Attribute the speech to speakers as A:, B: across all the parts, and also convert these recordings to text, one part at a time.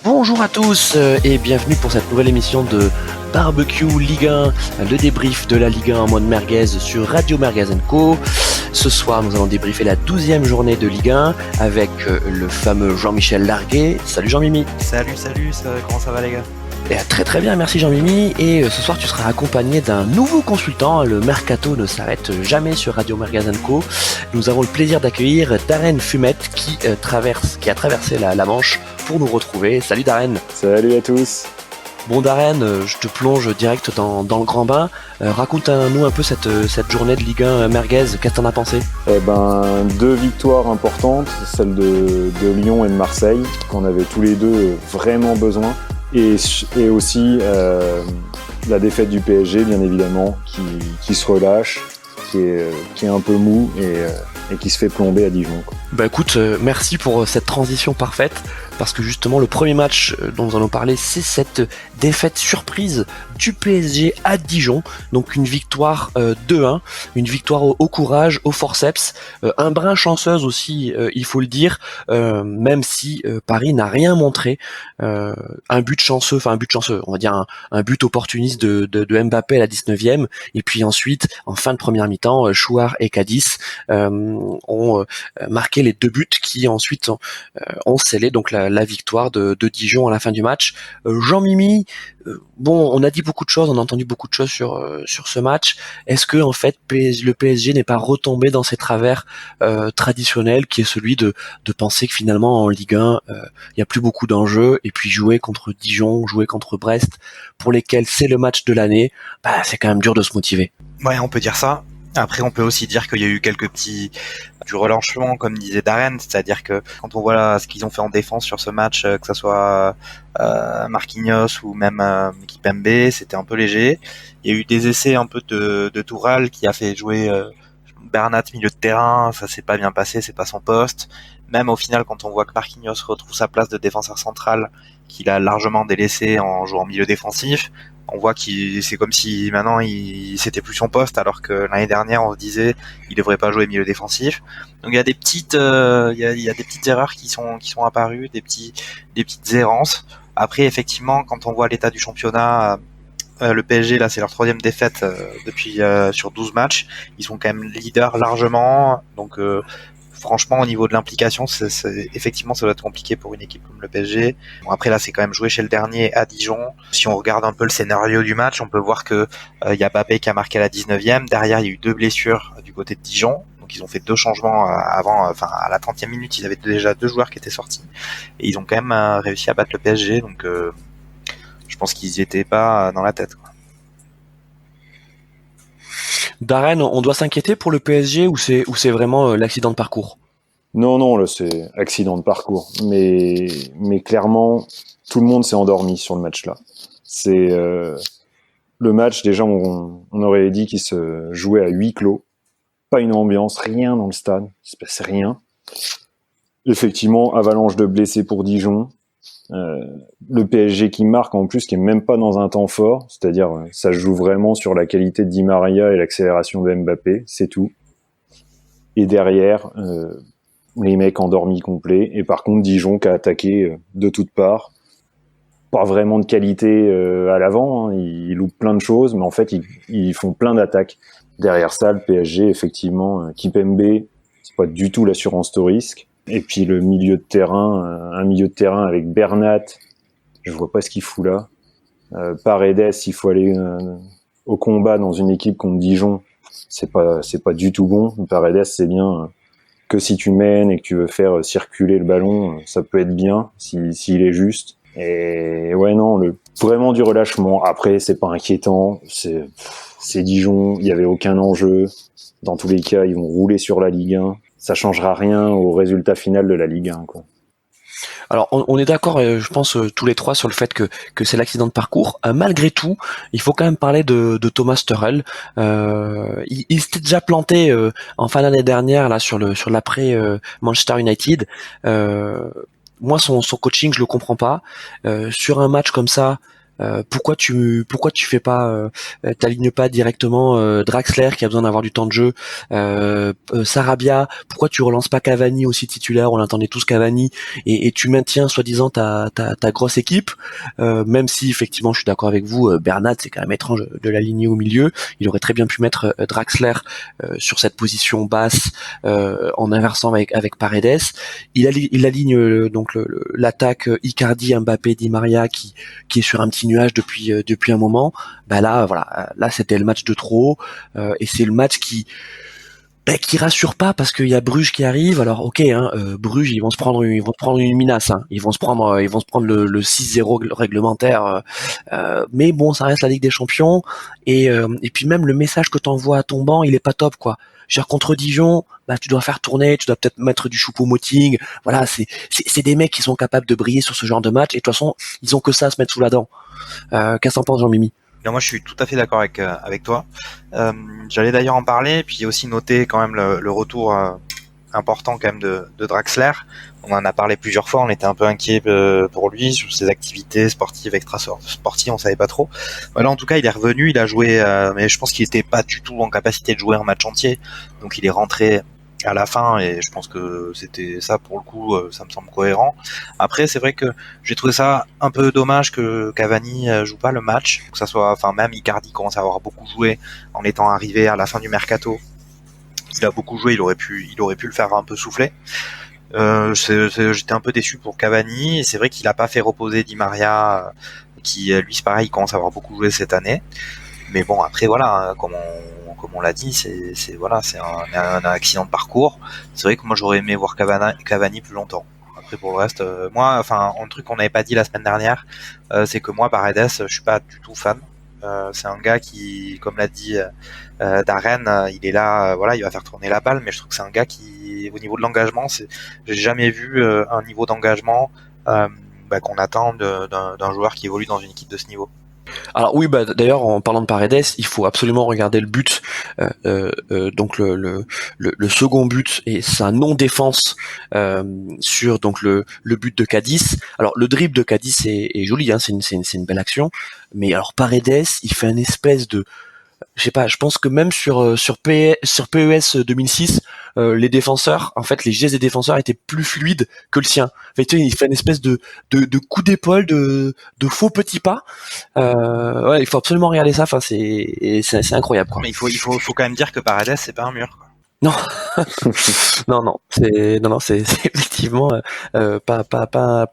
A: Bonjour à tous et bienvenue pour cette nouvelle émission de Barbecue Ligue 1, le débrief de la Ligue 1 en mode merguez sur Radio Merguez & Co. Ce soir, nous allons débriefer la 12e journée de Ligue 1 avec le fameux Jean-Michel Larguet. Salut Jean-Mimi.
B: Salut, comment ça va les gars?
A: Très très bien, merci Jean-Mimi. Et ce soir, tu seras accompagné d'un nouveau consultant. Le mercato ne s'arrête jamais sur Radio Merguez & Co. Nous avons le plaisir d'accueillir Darren Fumette qui a traversé la Manche pour nous retrouver. Salut Darren.
C: Salut à tous.
A: Bon Darren, je te plonge direct dans le grand bain. Raconte-nous un peu cette journée de Ligue 1 merguez, qu'est-ce que t'en as pensé?
C: Deux victoires importantes, celle de Lyon et de Marseille, qu'on avait tous les deux vraiment besoin. Et aussi la défaite du PSG, bien évidemment, qui se relâche, qui est un peu mou et qui se fait plomber à Dijon, quoi.
A: Bah écoute, merci pour cette transition parfaite, parce que justement le premier match dont nous allons parler, c'est cette défaite surprise du PSG à Dijon. Donc une victoire 2-1, une victoire au courage, au forceps, un brin chanceuse aussi, il faut le dire, même si Paris n'a rien montré. Un but chanceux, on va dire un but opportuniste de Mbappé à la 19e, et puis ensuite en fin de première mi-temps, Chouard et Cadiz ont marqué les deux buts qui ensuite ont scellé donc la victoire de Dijon à la fin du match. Jean-Mimi, bon, on a dit beaucoup de choses, on a entendu beaucoup de choses sur ce match. Est-ce que en fait le PSG n'est pas retombé dans ses travers traditionnels, qui est celui de penser que finalement en Ligue 1 il y a plus beaucoup d'enjeux, et puis jouer contre Dijon, jouer contre Brest, pour lesquels c'est le match de l'année, c'est quand même dur de se motiver.
B: Ouais, on peut dire ça. Après, on peut aussi dire qu'il y a eu quelques petits du relâchement, comme disait Darren, c'est-à-dire que quand on voit ce qu'ils ont fait en défense sur ce match, que ça soit Marquinhos ou même Kimpembe, c'était un peu léger. Il y a eu des essais un peu de Toural qui a fait jouer Bernat milieu de terrain, ça s'est pas bien passé, c'est pas son poste. Même au final, quand on voit que Marquinhos retrouve sa place de défenseur central, qu'il a largement délaissé en jouant milieu défensif, on voit c'est comme si maintenant c'était plus son poste, alors que l'année dernière on se disait il devrait pas jouer milieu défensif. Donc il y a des petites il y a des petites erreurs qui sont apparues, des petites errances. Après effectivement, quand on voit l'état du championnat, le PSG là c'est leur 3e défaite depuis sur 12 matchs, ils sont quand même leaders largement, donc franchement, au niveau de l'implication, effectivement, ça doit être compliqué pour une équipe comme le PSG. Bon, après, là, c'est quand même joué chez le dernier à Dijon. Si on regarde un peu le scénario du match, on peut voir que y a Mbappé qui a marqué à la 19e. Derrière, il y a eu 2 blessures du côté de Dijon. Donc, ils ont fait 2 changements avant, à la 30e minute, ils avaient déjà 2 joueurs qui étaient sortis. Et ils ont quand même réussi à battre le PSG. Donc, je pense qu'ils n'y étaient pas dans la tête, quoi.
A: Darren, on doit s'inquiéter pour le PSG ou c'est vraiment l'accident de parcours?
C: Non, là c'est accident de parcours. Mais clairement, tout le monde s'est endormi sur le match-là. C'est le match, déjà, on aurait dit qu'il se jouait à huis clos. Pas une ambiance, rien dans le stade, il se passe rien. Effectivement, avalanche de blessés pour Dijon. Le PSG qui marque en plus, qui est même pas dans un temps fort, c'est-à-dire ça joue vraiment sur la qualité de Di Maria et l'accélération de Mbappé, c'est tout. Et derrière, les mecs endormis complets. Et par contre, Dijon qui a attaqué de toutes parts, pas vraiment de qualité à l'avant, hein. Ils loupent plein de choses, mais en fait ils font plein d'attaques. Derrière ça, le PSG, effectivement, Kimpembe, c'est pas du tout l'assurance de risque. Et puis le milieu de terrain, un milieu de terrain avec Bernat, je vois pas ce qu'il fout là. Paredes, il faut aller au combat dans une équipe contre Dijon, c'est pas du tout bon. Paredes, c'est bien que si tu mènes et que tu veux faire circuler le ballon, ça peut être bien s'il est juste. Et ouais, non, vraiment du relâchement. Après, c'est pas inquiétant, c'est Dijon, il y avait aucun enjeu. Dans tous les cas, ils vont rouler sur la Ligue 1. Ça changera rien au résultat final de la Ligue 1, quoi.
A: Alors on est d'accord, je pense tous les trois, sur le fait que c'est l'accident de parcours. Malgré tout, il faut quand même parler de Thomas Tuchel. Il s'était déjà planté en fin d'année dernière là sur l'après Manchester United. Moi son coaching je le comprends pas. Sur un match comme ça, Pourquoi tu fais pas, t'alignes pas directement Draxler qui a besoin d'avoir du temps de jeu, Sarabia. Pourquoi tu relances pas Cavani aussi titulaire? On attendait tous Cavani et tu maintiens soi-disant ta grosse équipe, même si effectivement je suis d'accord avec vous, Bernat c'est quand même étrange de l'aligner au milieu. Il aurait très bien pu mettre Draxler sur cette position basse en inversant avec Paredes. Il aligne donc l'attaque Icardi, Mbappé, Di Maria qui est sur un petit nuage depuis un moment. Bah là voilà, là c'était le match de trop et c'est le match qui rassure pas parce qu'il y a Bruges qui arrive. Alors ok, hein, Bruges ils vont se prendre une minace, hein. Ils vont se prendre le 6-0 réglementaire. Mais bon, ça reste la Ligue des Champions et puis même le message que t'envoies à ton banc, il est pas top quoi. Genre contre Dijon, bah tu dois faire tourner, tu dois peut-être mettre du Choupo-Moting. Voilà, c'est des mecs qui sont capables de briller sur ce genre de match et de toute façon ils ont que ça à se mettre sous la dent. Qu'est-ce que t'en penses, Jean-Mimi?
B: Non, moi je suis tout à fait d'accord avec toi. J'allais d'ailleurs en parler, puis aussi noter quand même le retour important quand même de Draxler. On en a parlé plusieurs fois, on était un peu inquiet pour lui sur ses activités sportives, extra-sportives, on savait pas trop. Voilà, en tout cas il est revenu, il a joué, mais je pense qu'il était pas du tout en capacité de jouer un match entier, donc il est rentré à la fin et je pense que c'était ça pour le coup, ça me semble cohérent. Après c'est vrai que j'ai trouvé ça un peu dommage que Cavani joue pas le match, que ça soit, enfin même Icardi commence à avoir beaucoup joué en étant arrivé à la fin du mercato. Il a beaucoup joué, il aurait pu le faire un peu souffler. J'étais un peu déçu pour Cavani et c'est vrai qu'il a pas fait reposer Di Maria qui lui c'est pareil, il commence à avoir beaucoup joué cette année. Mais bon après voilà, comme on l'a dit, c'est un accident de parcours. C'est vrai que moi j'aurais aimé voir Cavani plus longtemps. Après pour le reste, moi, enfin un truc qu'on n'avait pas dit la semaine dernière, c'est que moi Paredes, je suis pas du tout fan. C'est un gars qui, comme l'a dit Darren, il est là, voilà, il va faire tourner la balle, mais je trouve que c'est un gars qui, au niveau de l'engagement, j'ai jamais vu un niveau d'engagement qu'on attend d'un joueur qui évolue dans une équipe de ce niveau.
A: Alors oui, bah d'ailleurs en parlant de Paredes, il faut absolument regarder le but, donc le second but et sa non défense sur donc le but de Cadiz. Alors le dribble de Cadiz est joli, hein, c'est une belle action, mais alors Paredes, il fait une espèce de, je sais pas, je pense que même sur PES 2006, les défenseurs, en fait, les gestes des défenseurs étaient plus fluides que le sien. En fait, tu sais, il fait une espèce de coup d'épaule, de faux petits pas. Ouais, il faut absolument regarder ça. Enfin, c'est incroyable, quoi.
B: Mais il faut quand même dire que Paredes c'est pas un mur, quoi.
A: Non, c'est effectivement pas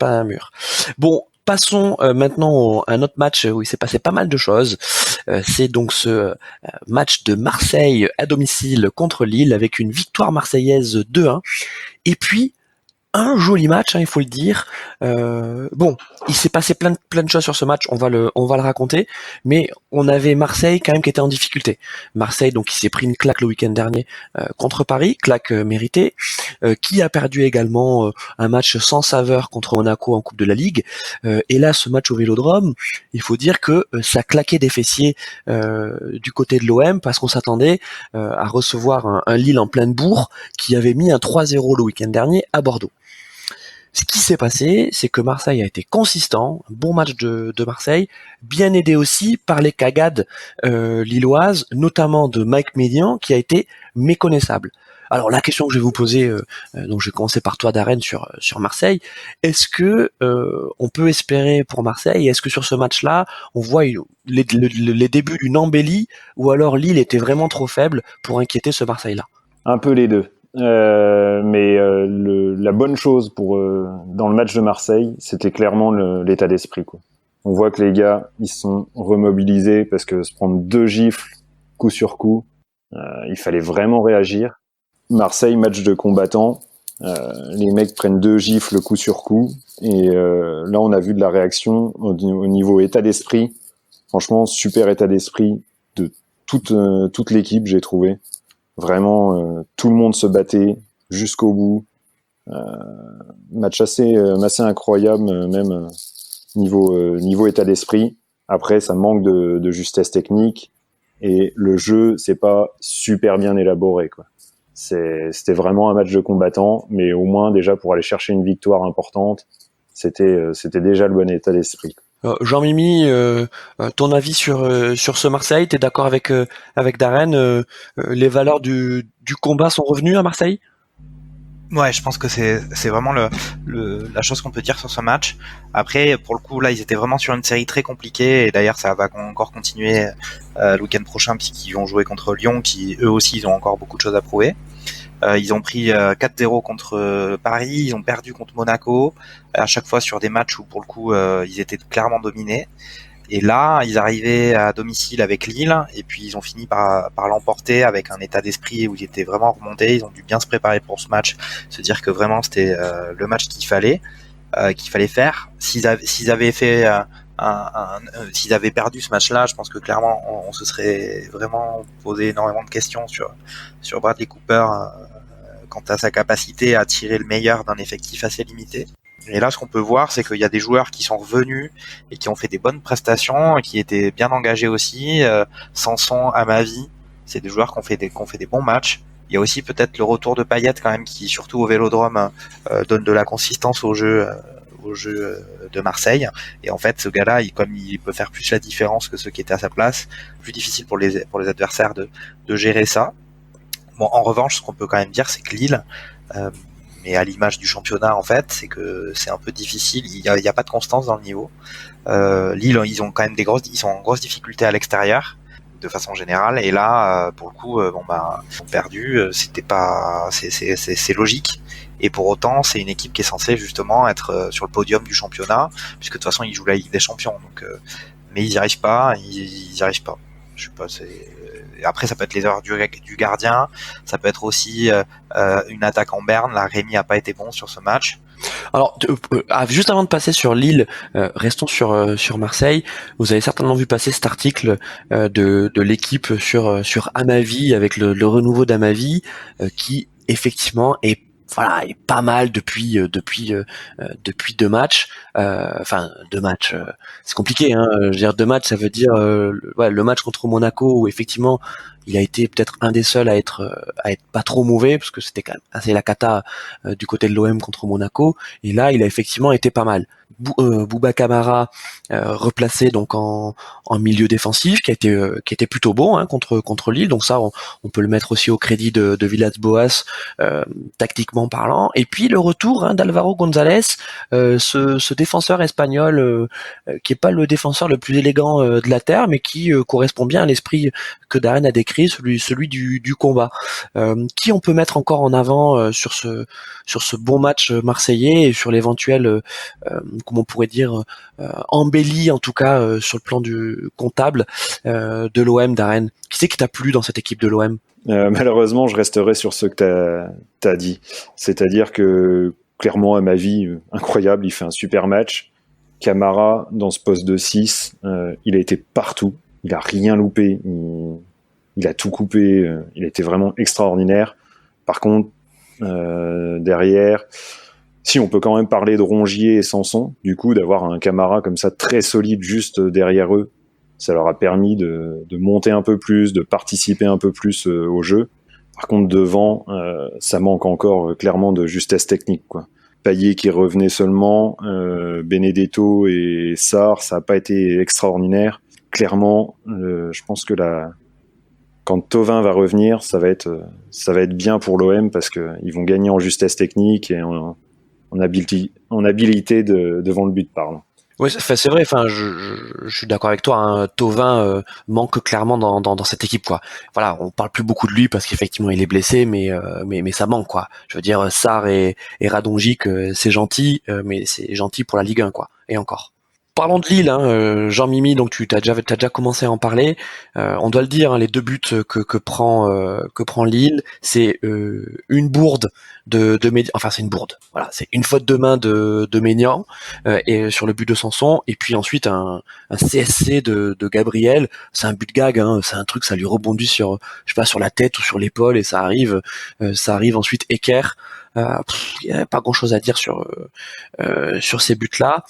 A: un mur. Bon. Passons maintenant à un autre match où il s'est passé pas mal de choses. C'est donc ce match de Marseille à domicile contre Lille avec une victoire marseillaise 2-1. Et puis un joli match, hein, il faut le dire. Bon, il s'est passé plein de choses sur ce match, on va le raconter, mais on avait Marseille quand même qui était en difficulté. Marseille donc qui s'est pris une claque le week-end dernier contre Paris, claque méritée, qui a perdu également un match sans saveur contre Monaco en Coupe de la Ligue. Et là, ce match au Vélodrome, il faut dire que ça claquait des fessiers du côté de l'OM parce qu'on s'attendait à recevoir un Lille en pleine bourre qui avait mis un 3-0 le week-end dernier à Bordeaux. Ce qui s'est passé, c'est que Marseille a été consistant, un bon match de Marseille, bien aidé aussi par les cagades lilloises, notamment de Mike Maignan, qui a été méconnaissable. Alors la question que je vais vous poser, donc je vais commencer par toi Darren sur Marseille, est-ce que on peut espérer pour Marseille, est-ce que sur ce match-là, on voit les débuts d'une embellie, ou alors Lille était vraiment trop faible pour inquiéter ce Marseille-là?
C: Un peu les deux. Mais la bonne chose dans le match de Marseille, c'était clairement l'état d'esprit, quoi. On voit que les gars, ils se sont remobilisés parce que se prendre 2 gifles coup sur coup, il fallait vraiment réagir. Marseille, match de combattants, les mecs prennent 2 gifles coup sur coup et là on a vu de la réaction au niveau état d'esprit. Franchement, super état d'esprit de toute l'équipe, j'ai trouvé. Vraiment, tout le monde se battait jusqu'au bout. Match assez incroyable, même niveau état d'esprit. Après, ça manque de justesse technique et le jeu, c'est pas super bien élaboré, quoi. C'était vraiment un match de combattant, mais au moins déjà pour aller chercher une victoire importante, c'était déjà le bon état d'esprit.
A: Jean-Mimi, ton avis sur ce Marseille, t'es d'accord avec Darren, les valeurs du combat sont revenues à Marseille?
B: Ouais, je pense que c'est vraiment la chose qu'on peut dire sur ce match. Après, pour le coup, là, ils étaient vraiment sur une série très compliquée, et d'ailleurs, ça va encore continuer le week-end prochain, puisqu'ils vont jouer contre Lyon, qui eux aussi, ils ont encore beaucoup de choses à prouver. Ils ont pris 4-0 contre Paris, ils ont perdu contre Monaco, à chaque fois sur des matchs où, pour le coup, ils étaient clairement dominés. Et là, ils arrivaient à domicile avec Lille, et puis ils ont fini par l'emporter avec un état d'esprit où ils étaient vraiment remontés. Ils ont dû bien se préparer pour ce match, se dire que vraiment c'était le match qu'il fallait faire. S'ils avaient fait s'ils avaient perdu ce match-là, je pense que clairement on se serait vraiment posé énormément de questions sur Bradley Cooper quant à sa capacité à tirer le meilleur d'un effectif assez limité. Et là, ce qu'on peut voir, c'est qu'il y a des joueurs qui sont revenus et qui ont fait des bonnes prestations, et qui étaient bien engagés aussi. Sanson, Amavi, c'est des joueurs qui ont fait des bons matchs. Il y a aussi peut-être le retour de Payet quand même, qui surtout au Vélodrome donne de la consistance au jeu de Marseille. Et en fait, ce gars-là, comme il peut faire plus la différence que ceux qui étaient à sa place, plus difficile pour les adversaires de gérer ça. Bon, en revanche, ce qu'on peut quand même dire, c'est que Lille, mais à l'image du championnat en fait, c'est que c'est un peu difficile. Il y a pas de constance dans le niveau. Lille, ils ont quand même ils sont en grosse difficulté à l'extérieur de façon générale. Et là, pour le coup, ils ont perdu. C'était pas, c'est logique. Et pour autant, c'est une équipe qui est censée justement être sur le podium du championnat, puisque de toute façon, ils jouent la Ligue des Champions. Donc, mais ils y arrivent pas. Ils y arrivent pas. Je sais pas. Après, ça peut être les erreurs du gardien, ça peut être aussi une attaque en berne. Là, Rémi a pas été bon sur ce match.
A: Alors, juste avant de passer sur Lille, restons sur Marseille. Vous avez certainement vu passer cet article de l'équipe sur Amavi, avec le renouveau d'Amavi, qui effectivement est pas mal depuis deux matchs. Enfin, deux matchs, c'est compliqué, hein. Je veux dire, deux matchs, ça veut dire le match contre Monaco, où effectivement il a été peut-être un des seuls à être pas trop mauvais, parce que c'était quand même assez la cata du côté de l'OM contre Monaco. Et là, il a effectivement été pas mal. Bouba Camara replacé donc en milieu défensif, qui était plutôt bon, hein, contre Lille. Donc ça, on peut le mettre aussi au crédit de Villas-Boas, tactiquement parlant. Et puis le retour, hein, d'Alvaro González, ce défenseur espagnol, qui est pas le défenseur le plus élégant de la terre, mais qui correspond bien à l'esprit que Darren a décrit, celui du combat. Qui on peut mettre encore en avant sur ce bon match marseillais, et sur l'éventuel, comment on pourrait dire, embelli en tout cas sur le plan du comptable de l'OM, Darren? Qui c'est qui t'a plu dans cette équipe de l'OM?
C: Malheureusement, je resterai sur ce que t'as dit. C'est-à-dire que, clairement, à ma vie, incroyable, il fait un super match. Camara, dans ce poste de 6, il a été partout. Il a rien loupé. Il a tout coupé. Il a été vraiment extraordinaire. Par contre, derrière, si on peut quand même parler de Rongier et Sanson, du coup, d'avoir un Camara comme ça très solide juste derrière eux, ça leur a permis de monter un peu plus, de participer un peu plus au jeu. Par contre, devant, ça manque encore clairement de justesse technique, quoi. Payet qui revenait seulement, Benedetto et Sarr, ça n'a pas été extraordinaire. Clairement, je pense que quand Thauvin va revenir, ça va être bien pour l'OM, parce qu'ils vont gagner en justesse technique et en habilité devant le but, pardon.
A: Oui, c'est vrai. Enfin, je suis d'accord avec toi, hein. Thauvin manque clairement dans cette équipe, quoi. Voilà, on parle plus beaucoup de lui parce qu'effectivement il est blessé, mais ça manque, quoi. Je veux dire, Sarr et Radonjic, c'est gentil, mais c'est gentil pour la Ligue 1, quoi. Et encore. Parlons de Lille, hein, Jean-Mimi, donc t'as déjà commencé à en parler. On doit le dire, hein, les deux buts que prend Lille, c'est une bourde de enfin c'est une bourde. Voilà, c'est une faute de main de Maignan, et sur le but de Sanson, et puis ensuite un CSC de Gabriel. C'est un but gag, hein, c'est un truc, ça lui rebondit sur, je sais pas, sur la tête ou sur l'épaule, et ça arrive ensuite équerre. Il y a pas grand chose à dire sur ces buts-là.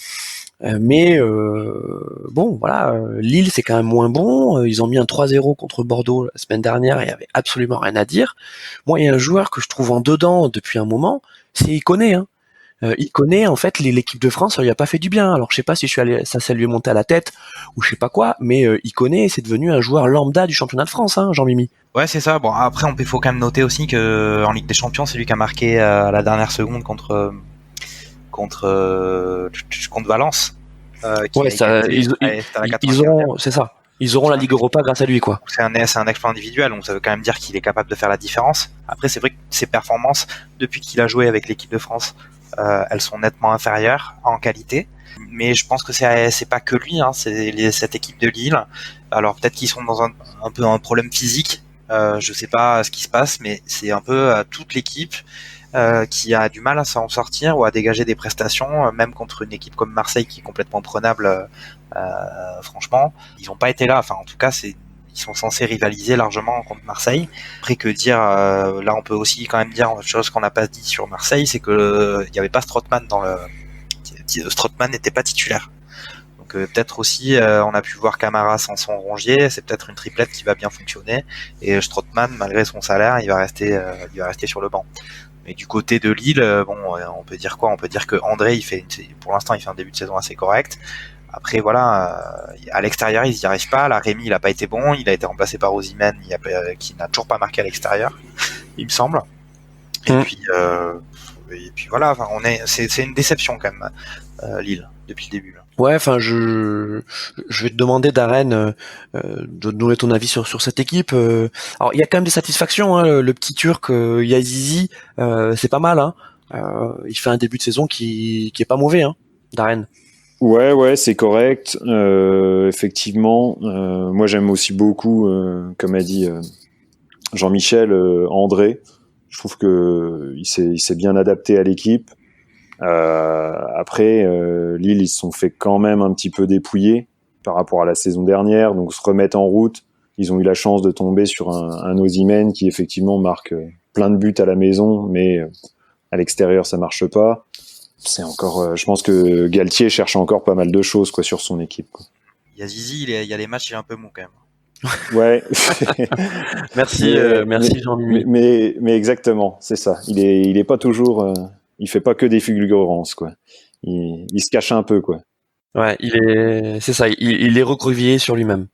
A: Mais bon, voilà, Lille c'est quand même moins bon. Ils ont mis un 3-0 contre Bordeaux la semaine dernière et il y avait absolument rien à dire. Moi, il y a un joueur que je trouve en dedans depuis un moment, c'est Ikoné, hein. il connaît en fait l'équipe de France, ça lui a pas fait du bien. Alors je sais pas si ça lui est monté à la tête ou je sais pas quoi, mais il connaît, c'est devenu un joueur lambda du championnat de France, hein, Jean-Mimi.
B: Ouais, c'est ça. Bon, après, faut quand même noter aussi que en Ligue des Champions, c'est lui qui a marqué à la dernière seconde contre Valence.
A: Ouais, ça, ils auront, c'est ça. Ils auront la Ligue Europa grâce à lui, quoi.
B: C'est un exploit individuel, donc ça veut quand même dire qu'il est capable de faire la différence. Après, c'est vrai que ses performances, depuis qu'il a joué avec l'équipe de France, elles sont nettement inférieures en qualité. Mais je pense que c'est pas que lui, hein, c'est cette équipe de Lille. Alors peut-être qu'ils sont dans un peu un problème physique. Je sais pas ce qui se passe, mais c'est un peu toute l'équipe qui a du mal à s'en sortir ou à dégager des prestations, même contre une équipe comme Marseille qui est complètement prenable. Franchement, ils n'ont pas été là. Enfin, en tout cas, ils sont censés rivaliser largement contre Marseille. Après, que dire, là, on peut aussi quand même dire une chose qu'on n'a pas dit sur Marseille, c'est que il n'y avait pas Strootman Strootman n'était pas titulaire. Donc peut-être aussi, on a pu voir Camara sans son Rongier, c'est peut-être une triplette qui va bien fonctionner. Et Strootman, malgré son salaire, il va rester sur le banc. Mais du côté de Lille, on peut dire quoi? On peut dire que André, pour l'instant, il fait un début de saison assez correct. Après, voilà, à l'extérieur, ils n'y arrivent pas. Là, Rémi, il n'a pas été bon. Il a été remplacé par Osimhen, qui n'a toujours pas marqué à l'extérieur, il me semble. Et puis voilà, enfin, c'est une déception quand même, Lille, depuis le début.
A: Ouais, enfin, je vais te demander, Darren, de donner ton avis sur cette équipe. Alors, il y a quand même des satisfactions, hein, le petit Turc Yazizi, c'est pas mal, hein. Il fait un début de saison qui est pas mauvais, hein, Darren.
C: Ouais, c'est correct. Effectivement, moi j'aime aussi beaucoup, comme a dit Jean-Michel, André. Je trouve que il s'est bien adapté à l'équipe. Après, Lille, ils se sont fait quand même un petit peu dépouiller par rapport à la saison dernière, donc se remettre en route. Ils ont eu la chance de tomber sur un Osimhen qui effectivement marque plein de buts à la maison, mais à l'extérieur ça marche pas. C'est encore, je pense que Galtier cherche encore pas mal de choses quoi sur son équipe. Quoi.
B: Yazizi, il y a des matchs, il est un peu mou quand même.
C: Ouais.
A: Merci Jean-Mimi.
C: Mais exactement, c'est ça. Il est pas toujours. Il fait pas que des fulgurances, quoi. Il se cache un peu, quoi.
A: Ouais, c'est ça, il est recroquevillé sur lui-même.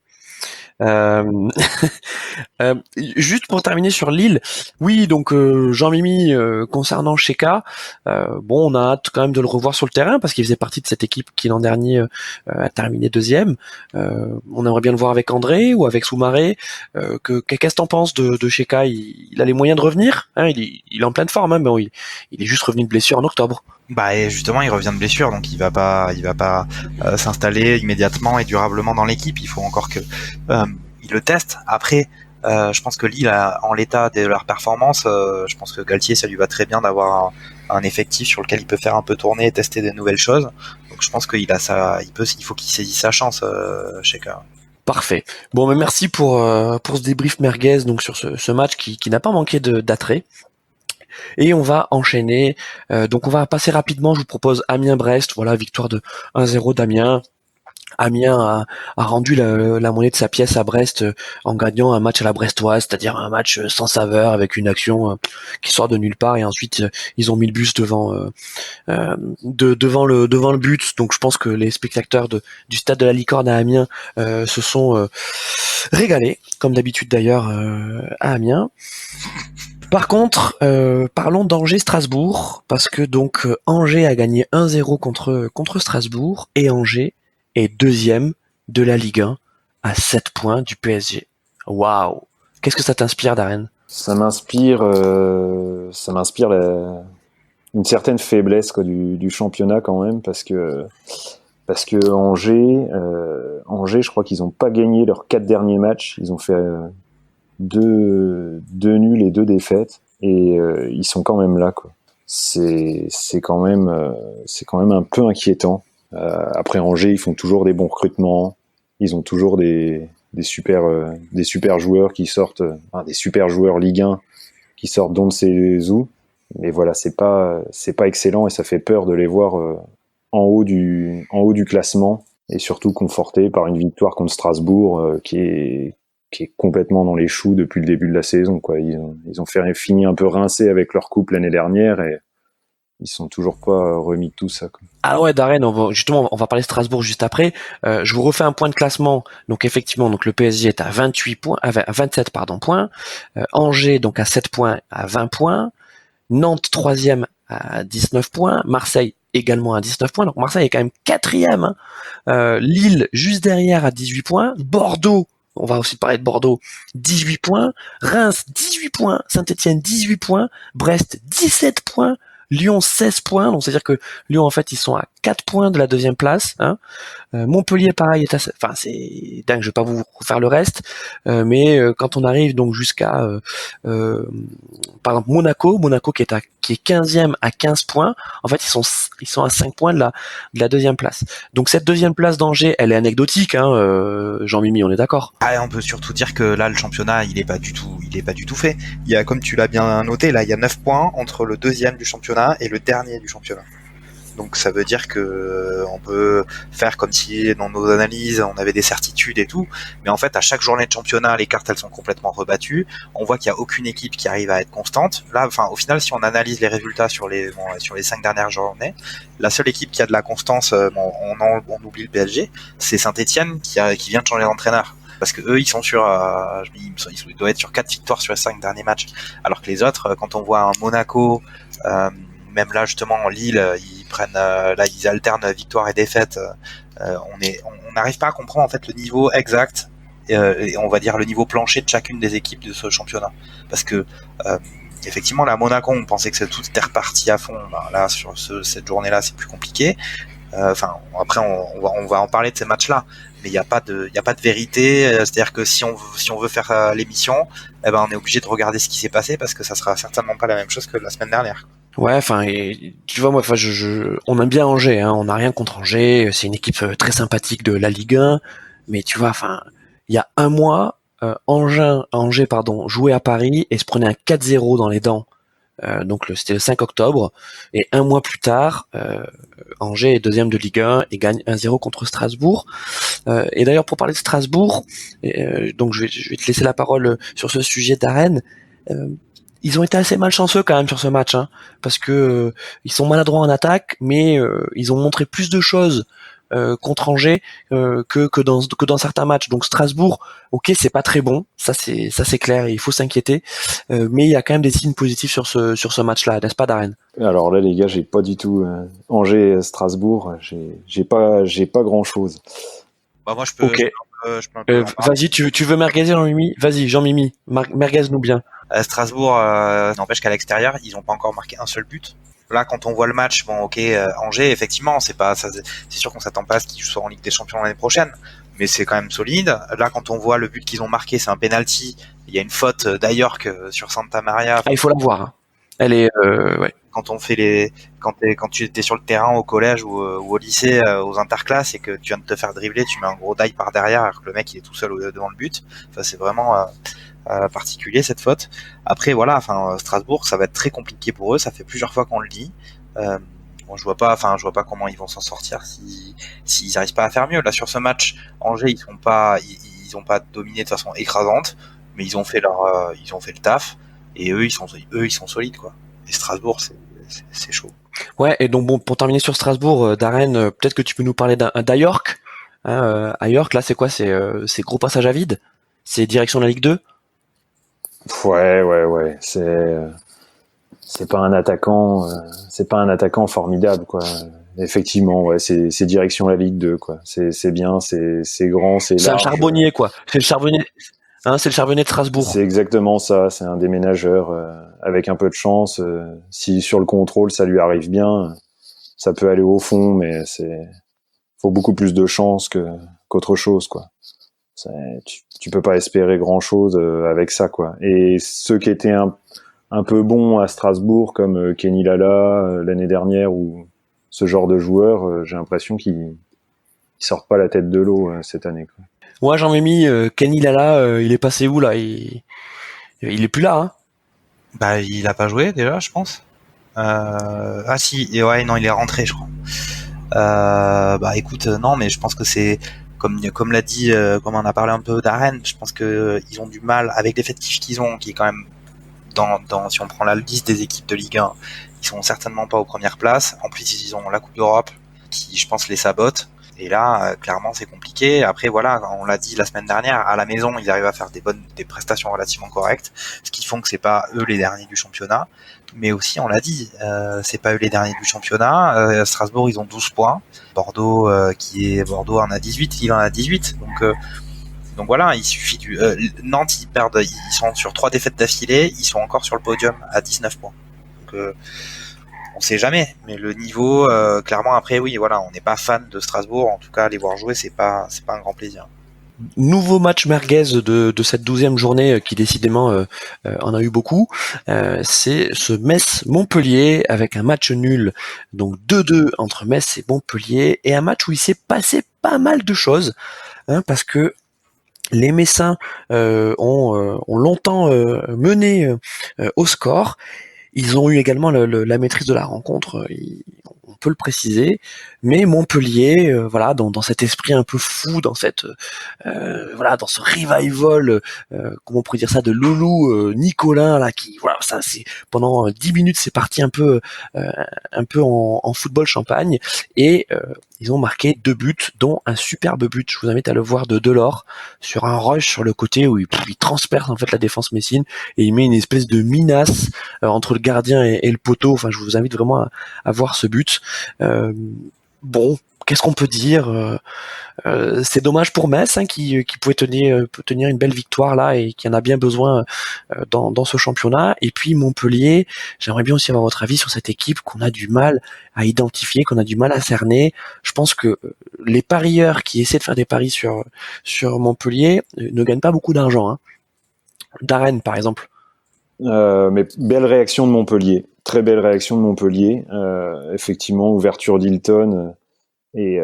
A: Juste pour terminer sur Lille, oui, donc Jean-Mimi, concernant Cheka, bon, on a hâte quand même de le revoir sur le terrain parce qu'il faisait partie de cette équipe qui l'an dernier a terminé deuxième. On aimerait bien le voir avec André ou avec Soumaré. Qu'est-ce que t'en penses de Cheka? Il a les moyens de revenir, hein, il est en pleine forme, hein, mais il est juste revenu de blessure en octobre.
B: Bah et justement, il revient de blessure, donc il va pas s'installer immédiatement et durablement dans l'équipe. Il faut encore que il le teste. Après, je pense que Lille, en l'état de leur performance, je pense que Galtier, ça lui va très bien d'avoir un effectif sur lequel il peut faire un peu tourner et tester des nouvelles choses. Donc je pense qu'il faut qu'il saisisse sa chance, Cheka.
A: Parfait. Bon, mais merci pour ce débrief merguez donc sur ce match qui n'a pas manqué d'attrait. Et on va enchaîner. Donc on va passer rapidement. Je vous propose Amiens-Brest. Voilà, victoire de 1-0 d'Amiens. Amiens a rendu la monnaie de sa pièce à Brest en gagnant un match à la brestoise, c'est-à-dire un match sans saveur avec une action qui sort de nulle part et ensuite ils ont mis le bus devant le but. Donc je pense que les spectateurs du stade de la Licorne à Amiens se sont régalés, comme d'habitude d'ailleurs à Amiens. Par contre, parlons d'Angers-Strasbourg, parce que donc Angers a gagné 1-0 contre Strasbourg, et Angers est deuxième de la Ligue 1 à 7 points du PSG. Waouh! Qu'est-ce que ça t'inspire, Darren?
C: Ça m'inspire une certaine faiblesse quoi, du championnat quand même, parce que Angers, je crois qu'ils n'ont pas gagné leurs 4 derniers matchs. Ils ont fait deux nuls et 2 défaites et ils sont quand même là quoi. C'est quand même un peu inquiétant. Après Angers, ils font toujours des bons recrutements, ils ont toujours des super joueurs qui sortent, des super joueurs Ligue 1 qui sortent d'on ne sait où, mais voilà, c'est pas excellent et ça fait peur de les voir en haut du classement et surtout confortés par une victoire contre Strasbourg qui est complètement dans les choux depuis le début de la saison quoi. Ils ont fini un peu rincés avec leur coupe l'année dernière ils sont toujours pas remis de tout ça, quoi.
A: Ah ouais, Darren, on va parler de Strasbourg juste après. Je vous refais un point de classement. Donc effectivement, donc le PSG est à 28 points, à 27 points. Angers donc à 7 points, à 20 points. Nantes troisième à 19 points. Marseille également à 19 points. Donc Marseille est quand même quatrième, hein. Lille juste derrière à 18 points. Bordeaux, on va aussi parler de Bordeaux, 18 points. Reims 18 points. Saint-Etienne 18 points. Brest 17 points. Lyon 16 points, donc c'est-à-dire que Lyon en fait ils sont à 4 points de la deuxième place, hein. Montpellier pareil est enfin c'est dingue, je vais pas vous faire le reste, mais quand on arrive donc jusqu'à par exemple Monaco qui est 15e à 15 points, en fait ils sont à 5 points de la deuxième place. Donc cette deuxième place d'Angers, elle est anecdotique, hein, Jean-Mimi, on est d'accord.
B: Ah, on peut surtout dire que là le championnat il est pas du tout fait. Il y a, comme tu l'as bien noté, là il y a 9 points entre le deuxième du championnat et le dernier du championnat. Donc ça veut dire que on peut faire comme si dans nos analyses on avait des certitudes et tout, mais en fait à chaque journée de championnat les cartes elles sont complètement rebattues. On voit qu'il y a aucune équipe qui arrive à être constante. Là, enfin au final si on analyse les résultats sur les 5 dernières journées, la seule équipe qui a de la constance, on oublie le PSG, c'est Saint-Etienne qui vient de changer d'entraîneur. Parce que eux, ils sont sur, ils doivent être sur 4 victoires sur les 5 derniers matchs. Alors que les autres, quand on voit un Monaco, même là justement Lille, ils alternent victoire et défaite. On n'arrive pas à comprendre en fait le niveau exact et on va dire le niveau plancher de chacune des équipes de ce championnat. Parce que effectivement, là, à Monaco, on pensait que tout était reparti à fond. Ben, là, sur cette journée-là, c'est plus compliqué. Enfin, après, on va en parler de ces matchs-là, mais il n'y a pas de vérité. C'est-à-dire que si on veut faire l'émission, eh ben, on est obligé de regarder ce qui s'est passé parce que ça sera certainement pas la même chose que la semaine dernière.
A: Ouais, enfin, tu vois, moi, enfin, on aime bien Angers, hein, on n'a rien contre Angers, c'est une équipe très sympathique de la Ligue 1, mais tu vois, enfin, il y a un mois, Angers, jouait à Paris et se prenait un 4-0 dans les dents. Donc c'était le 5 octobre, et un mois plus tard, Angers est deuxième de Ligue 1 et gagne 1-0 contre Strasbourg. Et d'ailleurs, pour parler de Strasbourg, donc je vais te laisser la parole sur ce sujet d'Arène. Ils ont été assez malchanceux quand même sur ce match, hein, parce que ils sont maladroits en attaque, mais ils ont montré plus de choses contre Angers que dans certains matchs. Donc Strasbourg, ok, c'est pas très bon, ça c'est clair, et il faut s'inquiéter, mais il y a quand même des signes positifs sur ce match-là, n'est-ce pas, Darren?
C: Alors là, les gars, j'ai pas du tout Angers, Strasbourg, j'ai pas grand chose.
B: Bah moi je peux.
A: Ok.
B: Je peux
A: Vas-y, tu veux merguezer Jean-Mimi? Vas-y, Jean-Mimi, merguez-nous bien.
B: Strasbourg, n'empêche qu'à l'extérieur, ils n'ont pas encore marqué un seul but. Là, quand on voit le match, bon, ok, Angers, effectivement, c'est sûr qu'on s'attend pas à ce qu'ils soient en Ligue des Champions l'année prochaine, mais c'est quand même solide. Là, quand on voit le but qu'ils ont marqué, c'est un penalty. Il y a une faute d'Ajorc sur Santa Maria.
A: Ah, il faut la voir, hein. Elle est, ouais.
B: Quand tu étais sur le terrain au collège ou au lycée, aux interclasses, et que tu viens de te faire dribbler, tu mets un gros die par derrière, alors que le mec il est tout seul devant le but. Enfin, c'est vraiment particulier cette faute. Après voilà, enfin Strasbourg, ça va être très compliqué pour eux. Ça fait plusieurs fois qu'on le dit. Bon, je vois pas comment ils vont s'en sortir s'ils arrivent pas à faire mieux. Là sur ce match, Angers ils ont pas dominé de façon écrasante, mais ils ont fait le taf, et eux ils sont solides quoi. Et Strasbourg c'est chaud.
A: Ouais, et donc bon, pour terminer sur Strasbourg, Darren, peut-être que tu peux nous parler d'Ajorc. Hein, Ajorc, là c'est quoi? C'est gros passage à vide? C'est direction de la Ligue 2?
C: Ouais. C'est pas un attaquant formidable, quoi. Effectivement, ouais, c'est direction la Ligue 2, quoi. C'est bien, c'est grand, c'est large.
A: C'est un charbonnier, quoi. C'est le charbonnier. Hein, c'est le charbonnier de Strasbourg.
C: C'est exactement ça. C'est un déménageur avec un peu de chance. Si sur le contrôle ça lui arrive bien, ça peut aller au fond, mais faut beaucoup plus de chance qu'autre chose, quoi. Tu peux pas espérer grand chose avec ça, quoi. Et ceux qui étaient un peu bons à Strasbourg, comme Kenny Lala l'année dernière, ou ce genre de joueurs, j'ai l'impression qu'ils sortent pas la tête de l'eau cette année, quoi.
A: Ouais, Jean-Mimi, Kenny Lala, il est passé où là? Il est plus là, hein?
B: Bah, il a pas joué déjà, je pense. Ah si, et ouais, non, il est rentré, je crois. Bah écoute, non, mais je pense que c'est comme l'a dit, comme on a parlé un peu d'Arène, je pense que ils ont du mal avec l'effectif qu'ils ont, qui est quand même si on prend la liste des équipes de Ligue 1, ils sont certainement pas aux premières places. En plus, ils ont la Coupe d'Europe qui, je pense, les sabote. Et là, clairement, c'est compliqué. Après, voilà, on l'a dit la semaine dernière, à la maison, ils arrivent à faire des prestations relativement correctes, ce qui font que c'est pas eux les derniers du championnat. Mais aussi, on l'a dit, c'est pas eux les derniers du championnat. Strasbourg, ils ont 12 points. Bordeaux, Bordeaux en a 18, il en a 18. Donc voilà, il suffit Nantes, ils sont sur 3 défaites d'affilée, ils sont encore sur le podium à 19 points. Donc, on sait jamais, mais le niveau, clairement après, oui, voilà, on n'est pas fan de Strasbourg, en tout cas, les voir jouer, c'est pas un grand plaisir.
A: Nouveau match merguez de cette 12e journée qui décidément en a eu beaucoup, c'est ce Metz-Montpellier avec un match nul, donc 2-2 entre Metz et Montpellier, et un match où il s'est passé pas mal de choses, parce que les Messins ont longtemps mené au score. Ils ont eu également la maîtrise de la rencontre, on peut le préciser, mais Montpellier, voilà, dans cet esprit un peu fou, dans cette, voilà, dans ce revival, comment on pourrait dire ça, de Loulou, Nicolin là, qui, voilà, ça c'est pendant 10 minutes, c'est parti un peu en football champagne, et ils ont marqué 2 buts, dont un superbe but. Je vous invite à le voir de Delors sur un rush sur le côté où il transperce en fait la défense messine et il met une espèce de minace entre le gardien et le poteau. Enfin, je vous invite vraiment à voir ce but. Bon, qu'est-ce qu'on peut dire, c'est dommage pour Metz qui pouvait tenir une belle victoire là et qui en a bien besoin dans ce championnat. Et puis Montpellier, j'aimerais bien aussi avoir votre avis sur cette équipe qu'on a du mal à identifier, qu'on a du mal à cerner. Je pense que les parieurs qui essaient de faire des paris sur Montpellier ne gagnent pas beaucoup d'argent. Darren, par exemple.
C: Mais belle réaction de Montpellier, très belle réaction de Montpellier. Effectivement, ouverture d'Hilton et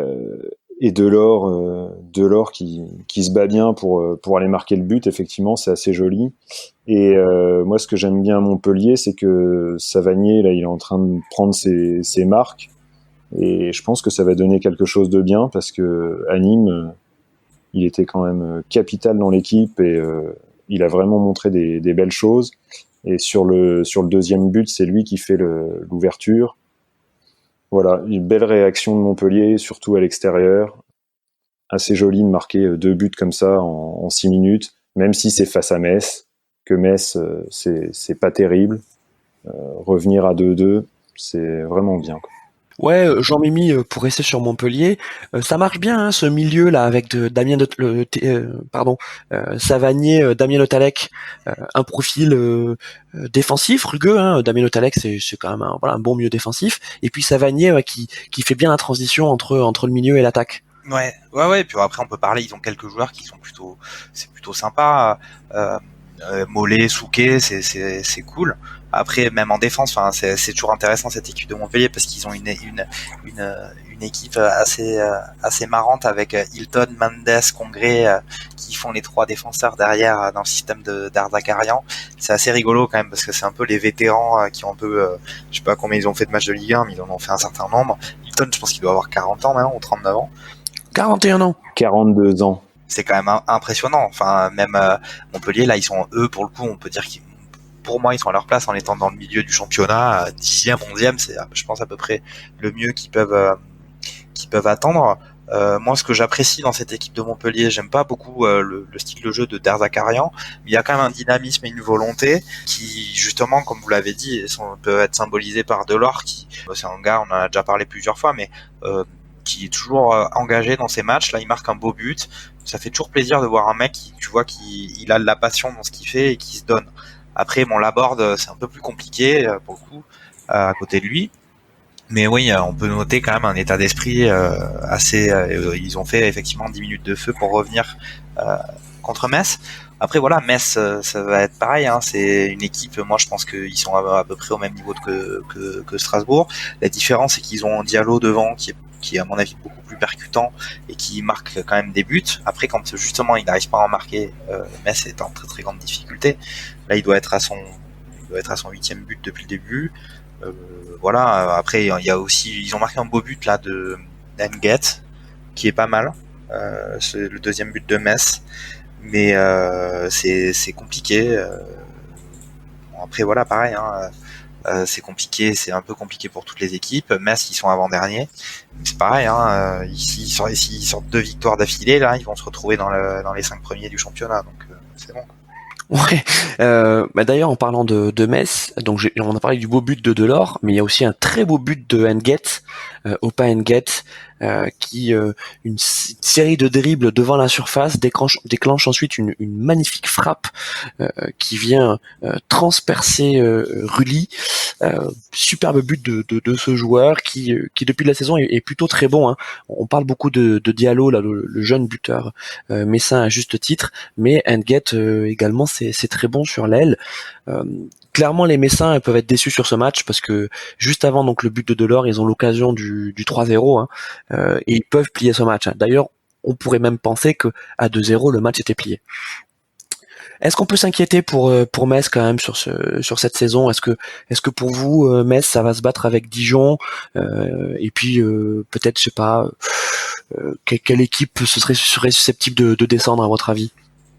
C: Delors qui se bat bien pour aller marquer le but. Effectivement, c'est assez joli. Et moi, ce que j'aime bien à Montpellier, c'est que Savanier, là, il est en train de prendre ses marques. Et je pense que ça va donner quelque chose de bien parce que à Nîmes, il était quand même capital dans l'équipe et il a vraiment montré des belles choses. Et sur le deuxième but, c'est lui qui fait l'ouverture. Voilà, une belle réaction de Montpellier, surtout à l'extérieur. Assez joli de marquer 2 buts comme ça en 6 minutes, même si c'est face à Metz, que Metz, c'est pas terrible. Revenir à 2-2, c'est vraiment bien, quoi.
A: Ouais, Jean-Mimi, pour rester sur Montpellier, ça marche bien ce milieu là avec Savanier, Damien Le Tallec, un profil défensif, rugueux. Damien Le Tallec, c'est quand même un bon milieu défensif, et puis Savanier qui fait bien la transition entre le milieu et l'attaque.
B: Ouais. Puis après, on peut parler. Ils ont quelques joueurs qui sont c'est plutôt sympa. Mollet, Souquet, c'est cool. Après, même en défense, enfin, c'est toujours intéressant cette équipe de Montpellier parce qu'ils ont une équipe assez marrante avec Hilton, Mendes, Congré qui font les 3 défenseurs derrière dans le système d'Arzakarian. C'est assez rigolo quand même parce que c'est un peu les vétérans qui ont un peu, je sais pas combien ils ont fait de matchs de Ligue 1, mais ils en ont fait un certain nombre. Hilton, je pense qu'il doit avoir 40 ans maintenant ou 39 ans.
A: 41 ans.
C: 42 ans.
B: C'est quand même impressionnant. Enfin, même Montpellier, là, ils sont eux pour le coup, on peut dire pour moi, ils sont à leur place en étant dans le milieu du championnat, 10e, 11e, c'est, je pense, à peu près le mieux qu'ils peuvent attendre. Moi, ce que j'apprécie dans cette équipe de Montpellier, j'aime pas beaucoup le style de jeu de Derzakarian, mais il y a quand même un dynamisme et une volonté qui, justement, comme vous l'avez dit, peut être symbolisé par Delors, qui, c'est un gars, on en a déjà parlé plusieurs fois, mais qui est toujours engagé dans ses matchs. Là, il marque un beau but. Ça fait toujours plaisir de voir un mec qui, tu vois, il a de la passion dans ce qu'il fait et qui se donne. Après, bon, Laborde, c'est un peu plus compliqué pour le coup à côté de lui. Mais oui, on peut noter quand même un état d'esprit assez. Ils ont fait effectivement 10 minutes de feu pour revenir contre Metz. Après voilà, Metz, ça va être pareil. C'est une équipe. Moi, je pense qu'ils sont à peu près au même niveau que Strasbourg. La différence, c'est qu'ils ont un Diallo devant qui est à mon avis beaucoup plus percutant et qui marque quand même des buts. Après, quand justement il n'arrive pas à en marquer, Metz est en très très grande difficulté. Là, il doit être à son 8e but depuis le début. Voilà. Après, il y a aussi, ils ont marqué un beau but là de Nget, qui est pas mal. C'est le 2e but de Metz, mais c'est compliqué. après voilà, pareil, hein, c'est compliqué, c'est un peu compliqué pour toutes les équipes. Metz, ils sont avant-derniers. C'est pareil, hein, s'ils sortent 2 victoires d'affilée, là, ils vont se retrouver dans les 5 premiers du championnat, donc c'est bon.
A: Ouais. D'ailleurs, en parlant de Metz, donc on a parlé du beau but de Delors, mais il y a aussi un très beau but de Nget, Opa Nget, qui une série de dribbles devant la surface déclenche ensuite une magnifique frappe qui vient transpercer Rulli. Superbe but de ce joueur qui depuis la saison est plutôt très bon, hein. On parle beaucoup de Diallo, là, le jeune buteur messin à juste titre, mais Nget également c'est très bon sur l'aile. Clairement, les Messins peuvent être déçus sur ce match parce que juste avant donc le but de Delors, ils ont l'occasion du 3-0, hein, et ils peuvent plier ce match, hein. D'ailleurs, on pourrait même penser que à 2-0 le match était plié. Est-ce qu'on peut s'inquiéter pour Metz quand même sur cette saison? Est-ce que pour vous Metz ça va se battre avec Dijon, et puis peut-être, je sais pas, quelle équipe serait susceptible de descendre à votre avis?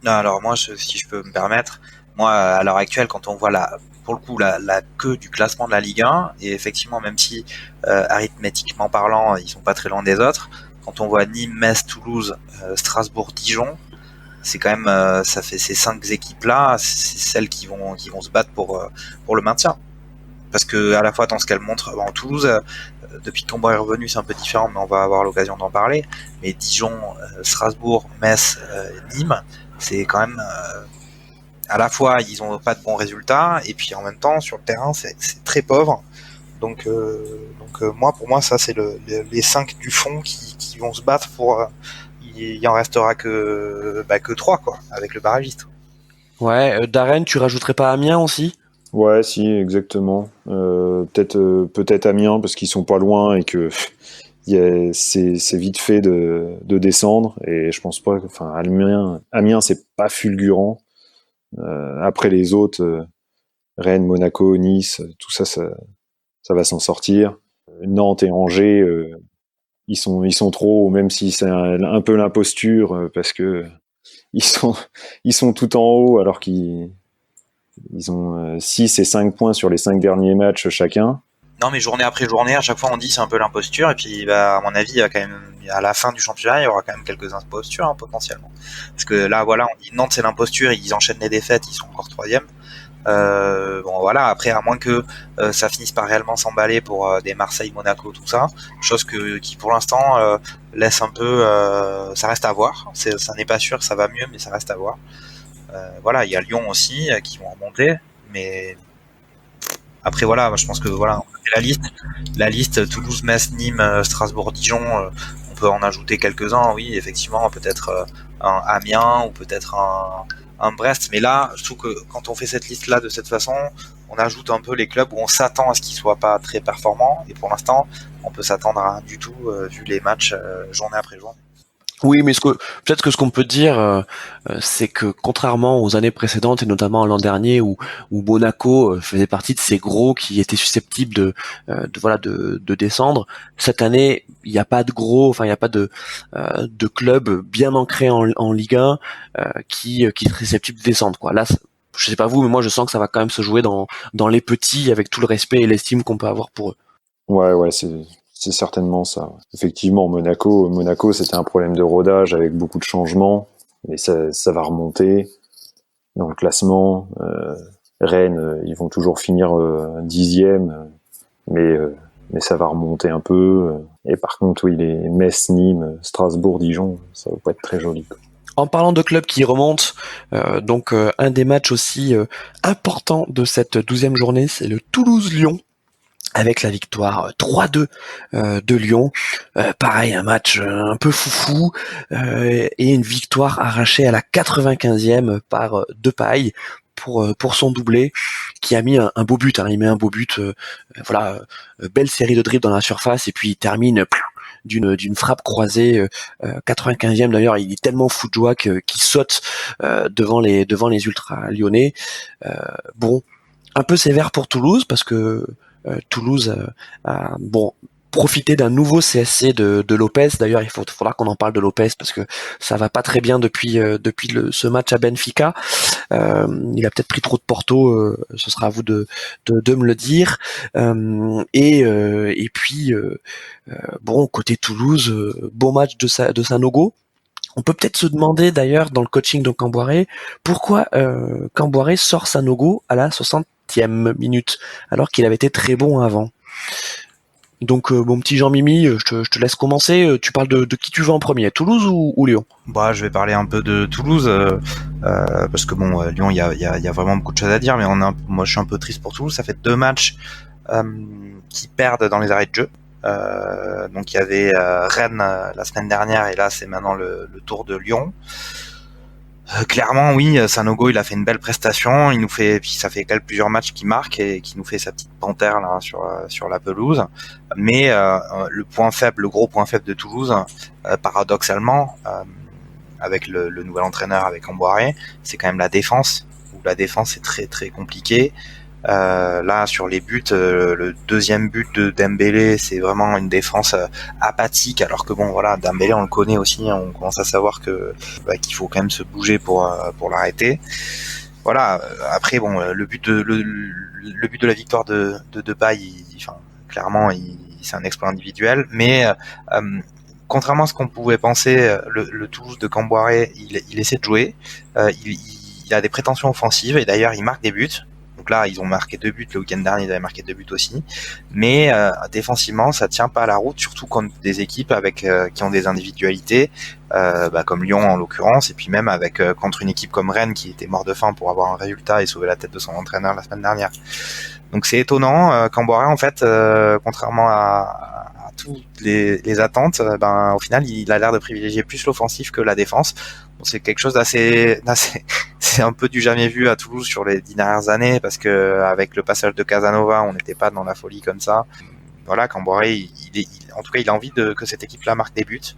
B: Non, alors moi, si je peux me permettre, moi à l'heure actuelle, quand on voit pour le coup la queue du classement de la Ligue 1, et effectivement même si arithmétiquement parlant ils sont pas très loin des autres, quand on voit Nîmes, Metz, Toulouse, Strasbourg, Dijon, c'est quand même ça fait ces 5 équipes là, c'est celles qui vont se battre pour le maintien, parce que à la fois dans ce qu'elles montrent, bon, Toulouse depuis que Comboiré est revenu c'est un peu différent, mais on va avoir l'occasion d'en parler, mais Dijon, Strasbourg, Metz, Nîmes, c'est quand même à la fois ils ont pas de bons résultats et puis en même temps sur le terrain c'est très pauvre, donc moi pour moi ça c'est les 5 du fond qui vont se battre pour il en restera que 3 quoi avec le barragiste.
A: Ouais, Darren, tu rajouterais pas Amiens aussi?
C: Ouais, si, exactement. Peut-être Amiens parce qu'ils sont pas loin et que c'est vite fait de descendre, et je pense pas. Enfin, Amiens c'est pas fulgurant. Après les autres, Rennes, Monaco, Nice, tout ça, ça va s'en sortir. Nantes et Angers, ils sont trop, même si c'est un peu l'imposture, parce que ils sont tout en haut alors qu'ils ont 6 et 5 points sur les 5 derniers matchs chacun.
B: Non, mais journée après journée, à chaque fois on dit c'est un peu l'imposture, et puis à mon avis, il y a quand même, à la fin du championnat, il y aura quand même quelques impostures, hein, potentiellement. Parce que là, voilà, on dit Nantes c'est l'imposture, ils enchaînent les défaites, ils sont encore 3e. Bon voilà, après à moins que ça finisse par réellement s'emballer pour des Marseille, Monaco, tout ça, chose qui pour l'instant laisse un peu, ça reste à voir. Ça n'est pas sûr, ça va mieux, mais ça reste à voir. Voilà, il y a Lyon aussi qui vont remonter, mais après voilà, je pense que voilà, la liste Toulouse, Metz, Nîmes, Strasbourg, Dijon, on peut en ajouter quelques-uns, oui, effectivement, peut-être un Amiens ou peut-être un Brest, mais là, je trouve que quand on fait cette liste-là de cette façon, on ajoute un peu les clubs où on s'attend à ce qu'ils soient pas très performants, et pour l'instant, on peut s'attendre à rien du tout vu les matchs journée après journée.
A: Oui, mais peut-être que ce qu'on peut dire, c'est que contrairement aux années précédentes et notamment l'an dernier où Monaco faisait partie de ces gros qui étaient susceptibles de descendre, cette année il n'y a pas de gros, enfin il n'y a pas de club bien ancré en Ligue 1 qui serait susceptible de descendre, quoi. Là, je sais pas vous, mais moi je sens que ça va quand même se jouer dans les petits, avec tout le respect et l'estime qu'on peut avoir pour eux.
C: Ouais, c'est certainement ça. Effectivement, Monaco, c'était un problème de rodage avec beaucoup de changements, mais ça va remonter dans le classement. Rennes, ils vont toujours finir 10e, mais ça va remonter un peu. Et par contre, oui, les Metz, Nîmes, Strasbourg, Dijon, ça va pas être très joli, quoi.
A: En parlant de clubs qui remontent, un des matchs aussi importants de cette 12e journée, c'est le Toulouse-Lyon, avec la victoire 3-2 de Lyon. Pareil, un match un peu foufou, et une victoire arrachée à la 95e par Depay pour son doublé, qui a mis un beau but, hein. Il met un beau but, belle série de dribbles dans la surface, et puis il termine d'une frappe croisée, 95e. D'ailleurs, il est tellement fou de joie qu'il saute devant les ultras lyonnais. Bon, un peu sévère pour Toulouse, parce que Toulouse bon, profiter d'un nouveau CSC de Lopez. D'ailleurs, faudra qu'on en parle de Lopez parce que ça va pas très bien depuis ce match à Benfica. Il a peut-être pris trop de Porto. Ce sera à vous de me le dire. Et puis bon, côté Toulouse, beau match de Sanogo. On peut peut-être se demander d'ailleurs dans le coaching de Camboiré pourquoi Camboiré sort Sanogo à la 60e minute alors qu'il avait été très bon avant. Donc mon petit Jean-Mimi, je te laisse commencer. Tu parles de qui tu veux en premier, Toulouse ou Lyon?
B: Bah, je vais parler un peu de Toulouse parce que bon, Lyon, il y a vraiment beaucoup de choses à dire, mais moi, je suis un peu triste pour Toulouse. Ça fait 2 matchs qui perdent dans les arrêts de jeu. Donc il y avait Rennes la semaine dernière, et là c'est maintenant le tour de Lyon. Clairement, oui, Sanogo, il a fait une belle prestation. Puis ça fait plusieurs matchs qu'il marque et qui nous fait sa petite panthère là sur la pelouse. Mais le gros point faible de Toulouse, paradoxalement, avec le nouvel entraîneur, avec Camboiré, c'est quand même la défense. Où la défense est très très compliquée. Là, sur les buts, le deuxième but de Dembélé, c'est vraiment une défense apathique, alors que bon, voilà, Dembélé, on le connaît aussi, hein, on commence à savoir qu'il faut quand même se bouger pour l'arrêter. Voilà. Après, bon, le but de la victoire de Depay, clairement, c'est un exploit individuel, mais contrairement à ce qu'on pouvait penser, le Toulouse de Camboiré, il essaie de jouer, il a des prétentions offensives, et d'ailleurs, il marque des buts. Donc là, ils ont marqué 2 buts le week-end dernier, ils avaient marqué 2 buts aussi. Mais défensivement, ça tient pas à la route, surtout contre des équipes qui ont des individualités, comme Lyon en l'occurrence, et puis même contre une équipe comme Rennes qui était mort de faim pour avoir un résultat et sauver la tête de son entraîneur la semaine dernière. Donc c'est étonnant. Camboiré, en fait, contrairement à toutes les attentes, au final, il a l'air de privilégier plus l'offensif que la défense. Bon, c'est quelque chose d'assez c'est un peu du jamais vu à Toulouse sur les 10 dernières années, parce que avec le passage de Casanova, on n'était pas dans la folie comme ça. Voilà, Camboiré, en tout cas, il a envie que cette équipe-là marque des buts.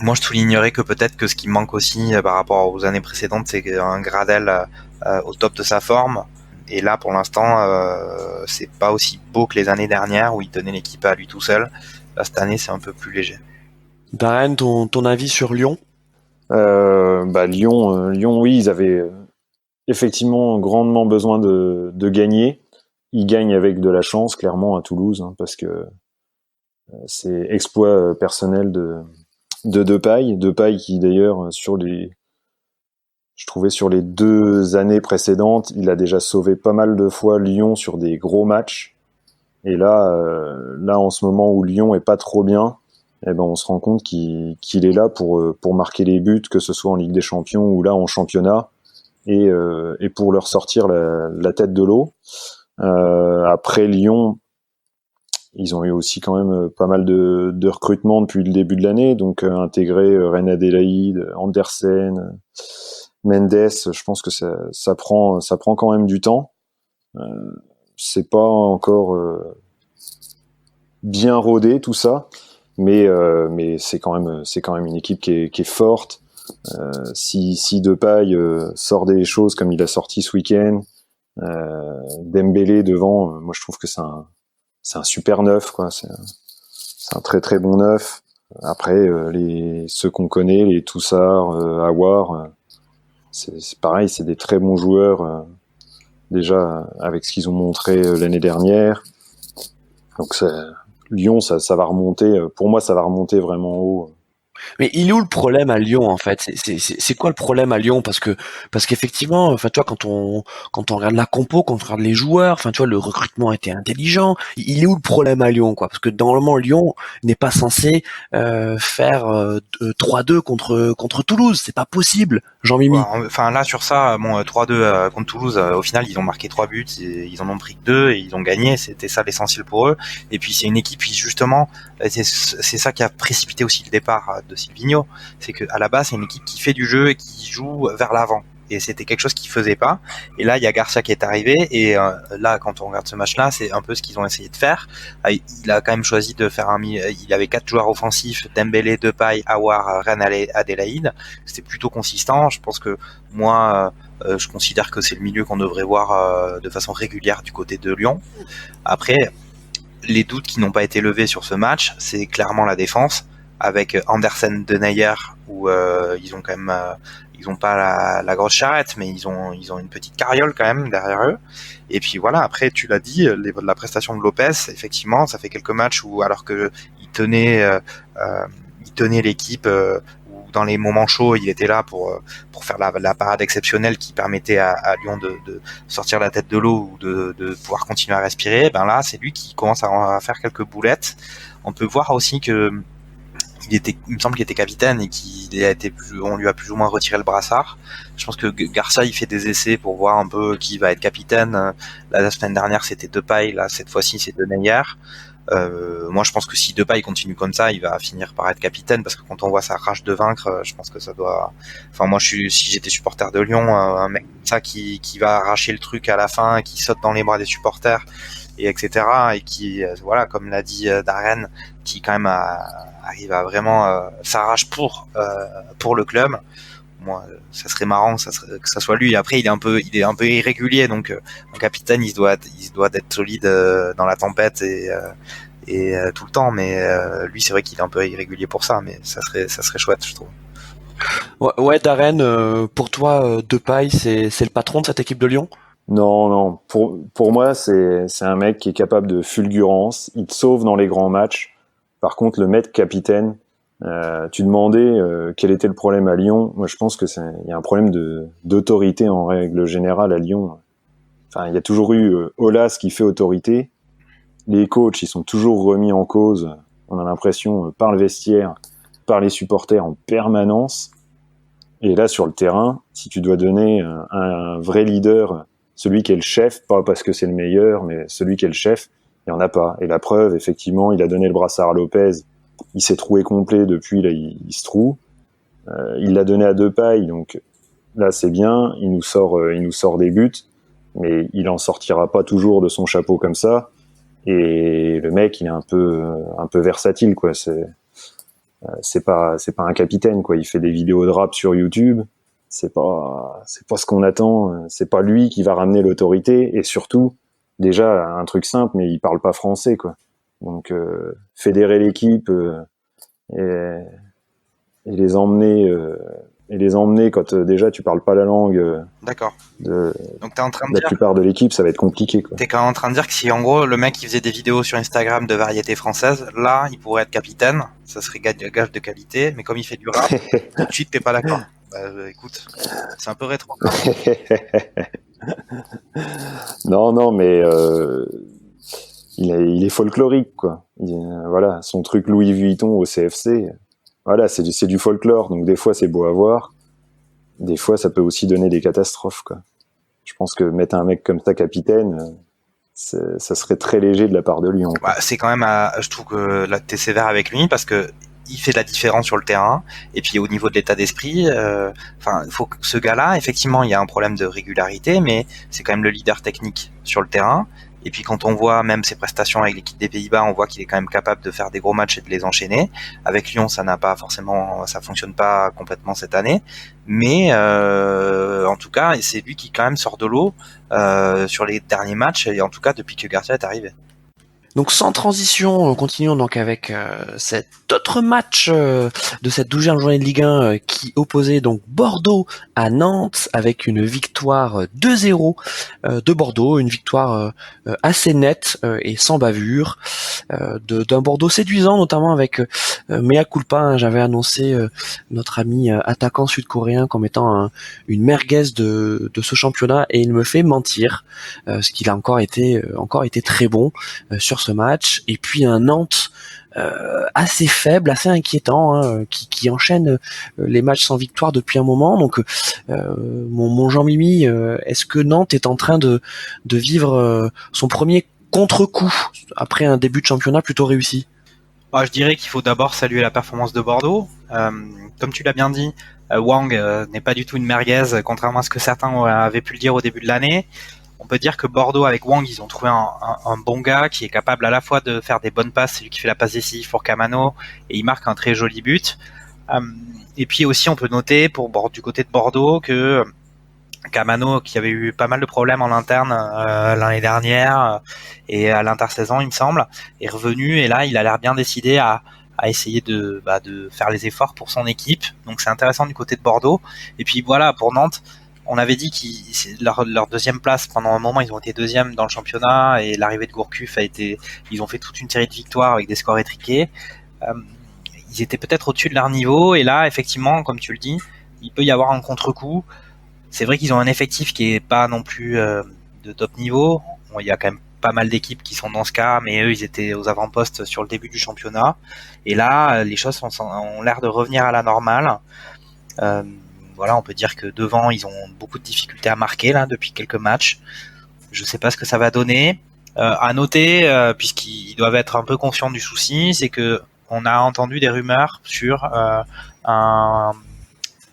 B: Moi, je soulignerais que peut-être que ce qui manque aussi par rapport aux années précédentes, c'est un Gradel au top de sa forme. Et là, pour l'instant, c'est pas aussi beau que les années dernières où il tenait l'équipe à lui tout seul. Là, cette année, c'est un peu plus léger.
A: Darren, ton avis sur Lyon?
C: Lyon, oui, ils avaient effectivement grandement besoin de gagner. Ils gagnent avec de la chance, clairement, à Toulouse, hein, parce que c'est exploit personnel de Depay qui d'ailleurs je trouvais sur les 2 années précédentes, il a déjà sauvé pas mal de fois Lyon sur des gros matchs. Et là, en ce moment où Lyon est pas trop bien, eh ben on se rend compte qu'il est là pour marquer les buts, que ce soit en Ligue des Champions ou là en championnat, et pour leur sortir la tête de l'eau. Après Lyon, ils ont eu aussi quand même pas mal de recrutements depuis le début de l'année, donc intégrer Reine Adélaïde, Andersen, Mendes, je pense que ça prend quand même du temps. C'est pas encore bien rodé tout ça, mais c'est quand même une équipe qui est forte. Si Depay sort des choses comme il a sorti ce week-end, Dembélé devant, moi je trouve que c'est un super neuf, quoi. C'est un très très bon neuf. Après ceux qu'on connaît, les Toussard, Aouar, c'est pareil, c'est des très bons joueurs déjà avec ce qu'ils ont montré l'année dernière. Donc Lyon, ça va remonter. Pour moi, ça va remonter vraiment haut.
A: Mais il est où le problème à Lyon en fait? C'est quoi le problème à Lyon? Parce qu'effectivement, enfin tu vois, quand on regarde la compo, quand on regarde les joueurs, enfin tu vois, le recrutement était intelligent. Il est où le problème à Lyon, quoi? Parce que normalement Lyon n'est pas censé faire 3-2 contre Toulouse, c'est pas possible. Jean-Mimi.
B: Enfin là sur ça, bon 3-2 contre Toulouse, au final ils ont marqué 3 buts, ils en ont pris que 2 et ils ont gagné, c'était ça l'essentiel pour eux. Et puis c'est une équipe qui justement, c'est ça qui a précipité aussi le départ de Silvinho, c'est que à la base c'est une équipe qui fait du jeu et qui joue vers l'avant. Et c'était quelque chose qu'ils faisaient pas. Et là, il y a Garcia qui est arrivé. Et là, quand on regarde ce match-là, c'est un peu ce qu'ils ont essayé de faire. Il a quand même choisi de faire il avait 4 joueurs offensifs, Dembélé, Depay, Aouar, Reine Adélaïde. C'était plutôt consistant. Je pense que moi, je considère que c'est le milieu qu'on devrait voir de façon régulière du côté de Lyon. Après, les doutes qui n'ont pas été levés sur ce match, c'est clairement la défense, avec Andersen, Denayer, où ils ont quand même, ils ont pas la grosse charrette, mais ils ont une petite carriole quand même derrière eux. Et puis voilà, après tu l'as dit, la prestation de Lopez, effectivement, ça fait quelques matchs où alors que il tenait l'équipe, où dans les moments chauds, il était là pour faire la parade exceptionnelle qui permettait à Lyon de sortir la tête de l'eau ou de pouvoir continuer à respirer. Ben là, c'est lui qui commence à faire quelques boulettes. On peut voir aussi que il me semble qu'il était capitaine et on lui a plus ou moins retiré le brassard. Je pense que Garcia, il fait des essais pour voir un peu qui va être capitaine. La semaine dernière, c'était Depay. Là, cette fois-ci, c'est Denayer. Moi, je pense que si Depay continue comme ça, il va finir par être capitaine, parce que quand on voit sa rage de vaincre, je pense que ça doit. Enfin, moi, si j'étais supporter de Lyon, un mec comme ça qui va arracher le truc à la fin, qui saute dans les bras des supporters, et etc. Et qui, voilà, comme l'a dit Darren, qui quand même arrive à vraiment s'arrache pour le club. Moi, ça serait marrant que ça soit lui. Après, il est un peu irrégulier, donc un capitaine, il se doit d'être solide dans la tempête et tout le temps. Mais lui, c'est vrai qu'il est un peu irrégulier pour ça, mais ça serait chouette, je trouve.
A: Ouais, Darren, pour toi, Depay, c'est le patron de cette équipe de Lyon?
C: Non. Pour moi, c'est un mec qui est capable de fulgurance. Il te sauve dans les grands matchs. Par contre, le mettre capitaine, tu demandais quel était le problème à Lyon. Moi, je pense que il y a un problème d'autorité en règle générale à Lyon. Enfin, il y a toujours eu Aulas qui fait autorité. Les coachs, ils sont toujours remis en cause. On a l'impression par le vestiaire, par les supporters en permanence. Et là, sur le terrain, si tu dois donner un vrai leader, celui qui est le chef, pas parce que c'est le meilleur, mais celui qui est le chef, il n'y en a pas. Et la preuve, effectivement, il a donné le brassard à Lopez. Il s'est troué complet depuis, là, il se troue. Il l'a donné à Depay, donc là, c'est bien. Il nous sort des buts, mais il en sortira pas toujours de son chapeau comme ça. Et le mec, il est un peu versatile, quoi. C'est pas un capitaine, quoi. Il fait des vidéos de rap sur YouTube. C'est pas ce qu'on attend. C'est pas lui qui va ramener l'autorité. Et surtout, déjà, un truc simple, mais il parle pas français, quoi. Donc, fédérer l'équipe et les emmener quand déjà tu parles pas la langue.
B: D'accord. Donc t'es en train de
C: la plupart de l'équipe, ça va être compliqué, quoi.
B: T'es quand même en train de dire que si en gros le mec qui faisait des vidéos sur Instagram de variété française, là, il pourrait être capitaine, ça serait gage de qualité. Mais comme il fait du rap, tout de suite t'es pas d'accord. Bah, écoute, c'est un peu rétro.
C: Non, mais il est folklorique, quoi. Voilà, son truc Louis Vuitton au CFC, voilà, c'est du folklore, donc des fois c'est beau à voir, des fois ça peut aussi donner des catastrophes, quoi. Je pense que mettre un mec comme ça capitaine, ça serait très léger de la part de Lyon, quoi.
B: Bah, c'est quand même, je trouve que là t'es sévère avec lui, parce que il fait de la différence sur le terrain, et puis au niveau de l'état d'esprit, enfin, il faut que ce gars-là, effectivement, il y a un problème de régularité, mais c'est quand même le leader technique sur le terrain. Et puis quand on voit même ses prestations avec l'équipe des Pays-Bas, on voit qu'il est quand même capable de faire des gros matchs et de les enchaîner. Avec Lyon, ça fonctionne pas complètement cette année, mais en tout cas, c'est lui qui quand même sort de l'eau sur les derniers matchs, et en tout cas depuis que Garcia est arrivé.
A: Donc sans transition, continuons donc avec cet autre match de cette 12e journée de Ligue 1 qui opposait donc Bordeaux à Nantes, avec une victoire 2-0 de Bordeaux, une victoire assez nette et sans bavure, d'un Bordeaux séduisant, notamment avec mea culpa, hein, j'avais annoncé notre ami attaquant sud-coréen comme étant une merguez de ce championnat, et il me fait mentir, parce qu'il a encore été très bon sur ce match. Et puis un Nantes assez faible, assez inquiétant, hein, qui enchaîne les matchs sans victoire depuis un moment. Donc mon Jean-Mimi, est-ce que Nantes est en train de vivre son premier contre-coup après un début de championnat plutôt réussi?
B: Bah, je dirais qu'il faut d'abord saluer la performance de Bordeaux. Comme tu l'as bien dit, Wang n'est pas du tout une merguez, contrairement à ce que certains avaient pu le dire au début de l'année. On peut dire que Bordeaux, avec Wang, ils ont trouvé un bon gars qui est capable à la fois de faire des bonnes passes, c'est lui qui fait la passe décisive pour Camano, et il marque un très joli but. Et puis aussi, on peut noter du côté de Bordeaux que Camano qui avait eu pas mal de problèmes en interne l'année dernière et à l'intersaison il me semble est revenu, et là il a l'air bien décidé à essayer de faire les efforts pour son équipe, donc c'est intéressant du côté de Bordeaux. Et puis voilà, pour Nantes, on avait dit qu'ils leur deuxième place, pendant un moment ils ont été deuxième dans le championnat, et l'arrivée de Gourcuff ils ont fait toute une série de victoires avec des scores étriqués. Ils étaient peut-être au-dessus de leur niveau, et là effectivement comme tu le dis, il peut y avoir un contre-coup. C'est vrai qu'ils ont un effectif qui est pas non plus de top niveau. Bon, il y a quand même pas mal d'équipes qui sont dans ce cas, mais eux, ils étaient aux avant-postes sur le début du championnat. Et là, les choses ont l'air de revenir à la normale. Voilà, on peut dire que devant, ils ont beaucoup de difficultés à marquer là depuis quelques matchs. Je sais pas ce que ça va donner. À noter, puisqu'ils doivent être un peu conscients du souci, c'est que on a entendu des rumeurs sur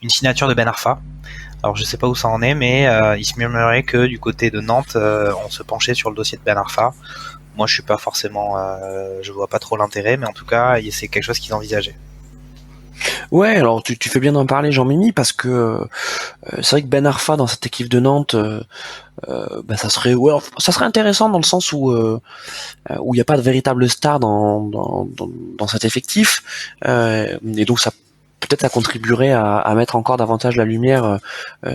B: une signature de Ben Arfa. Alors je sais pas où ça en est, mais il se murmurait que du côté de Nantes, on se penchait sur le dossier de Ben Arfa. Moi, je suis pas forcément, je vois pas trop l'intérêt, mais en tout cas, c'est quelque chose qu'ils envisageaient.
A: Ouais, alors tu fais bien d'en parler, Jean-Mimi, parce que c'est vrai que Ben Arfa dans cette équipe de Nantes, ça serait intéressant dans le sens où il n'y a pas de véritable star dans cet effectif, et donc ça peut-être ça contribuerait à mettre encore davantage la lumière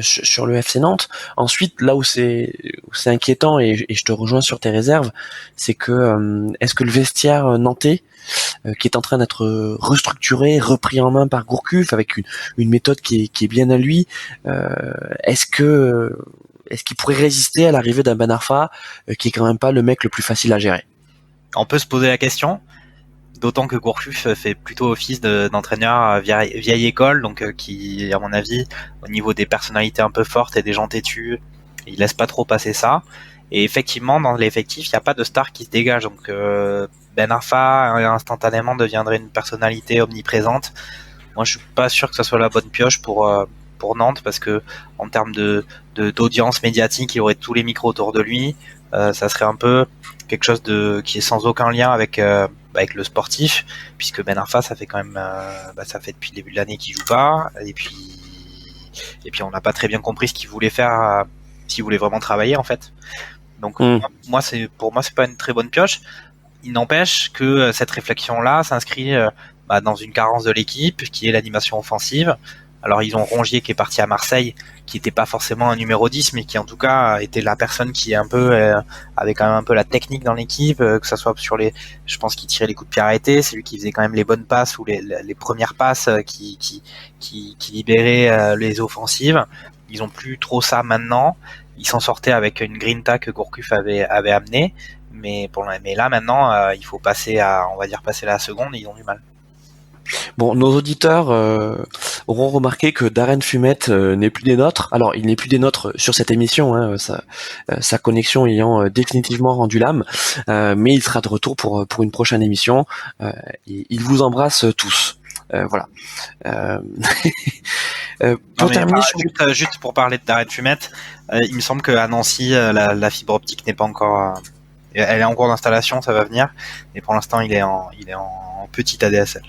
A: sur le FC Nantes. Ensuite, là où c'est inquiétant, et je te rejoins sur tes réserves, c'est que est-ce que le vestiaire nantais, qui est en train d'être restructuré, repris en main par Gourcuff avec une méthode qui est bien à lui, est-ce qu'il pourrait résister à l'arrivée d'un Ben Arfa, qui est quand même pas le mec le plus facile à gérer?
B: On peut se poser la question. D'autant que Gourcuff fait plutôt office d'entraîneur vieille école, donc qui, à mon avis, au niveau des personnalités un peu fortes et des gens têtus, il laisse pas trop passer ça. Et effectivement, dans l'effectif, il n'y a pas de star qui se dégage. Donc Ben Arfa instantanément deviendrait une personnalité omniprésente. Moi, je suis pas sûr que ça soit la bonne pioche pour Nantes, parce que en termes d'audience médiatique, il aurait tous les micros autour de lui. Ça serait un peu quelque chose qui est sans aucun lien avec le sportif, puisque Ben Arfa, ça fait quand même ça fait depuis le début de l'année qu'il joue pas, et puis on n'a pas très bien compris ce qu'il voulait faire, s'il voulait vraiment travailler en fait. Donc pour moi c'est pas une très bonne pioche. Il n'empêche que cette réflexion là s'inscrit dans une carence de l'équipe, qui est l'animation offensive. Alors ils ont Rongier qui est parti à Marseille, qui était pas forcément un numéro 10, mais qui en tout cas était la personne qui est un peu avait quand même un peu la technique dans l'équipe, que ça soit sur je pense qu'il tirait les coups de pied arrêtés, c'est lui qui faisait quand même les bonnes passes ou les premières passes qui libéraient les offensives. Ils ont plus trop ça maintenant. Ils s'en sortaient avec une grinta que Gourcuff avait amené, mais là maintenant il faut passer la seconde, et ils ont du mal.
A: Bon, nos auditeurs auront remarqué que Darren Fumette n'est plus des nôtres. Alors, il n'est plus des nôtres sur cette émission, hein, sa connexion ayant définitivement rendu l'âme, mais il sera de retour pour une prochaine émission. Il vous embrasse tous. Voilà. Pour terminer,
B: juste pour parler de Darren Fumette, il me semble qu'à Nancy, la fibre optique n'est pas encore... elle est en cours d'installation, ça va venir, mais pour l'instant, il est en petite ADSL.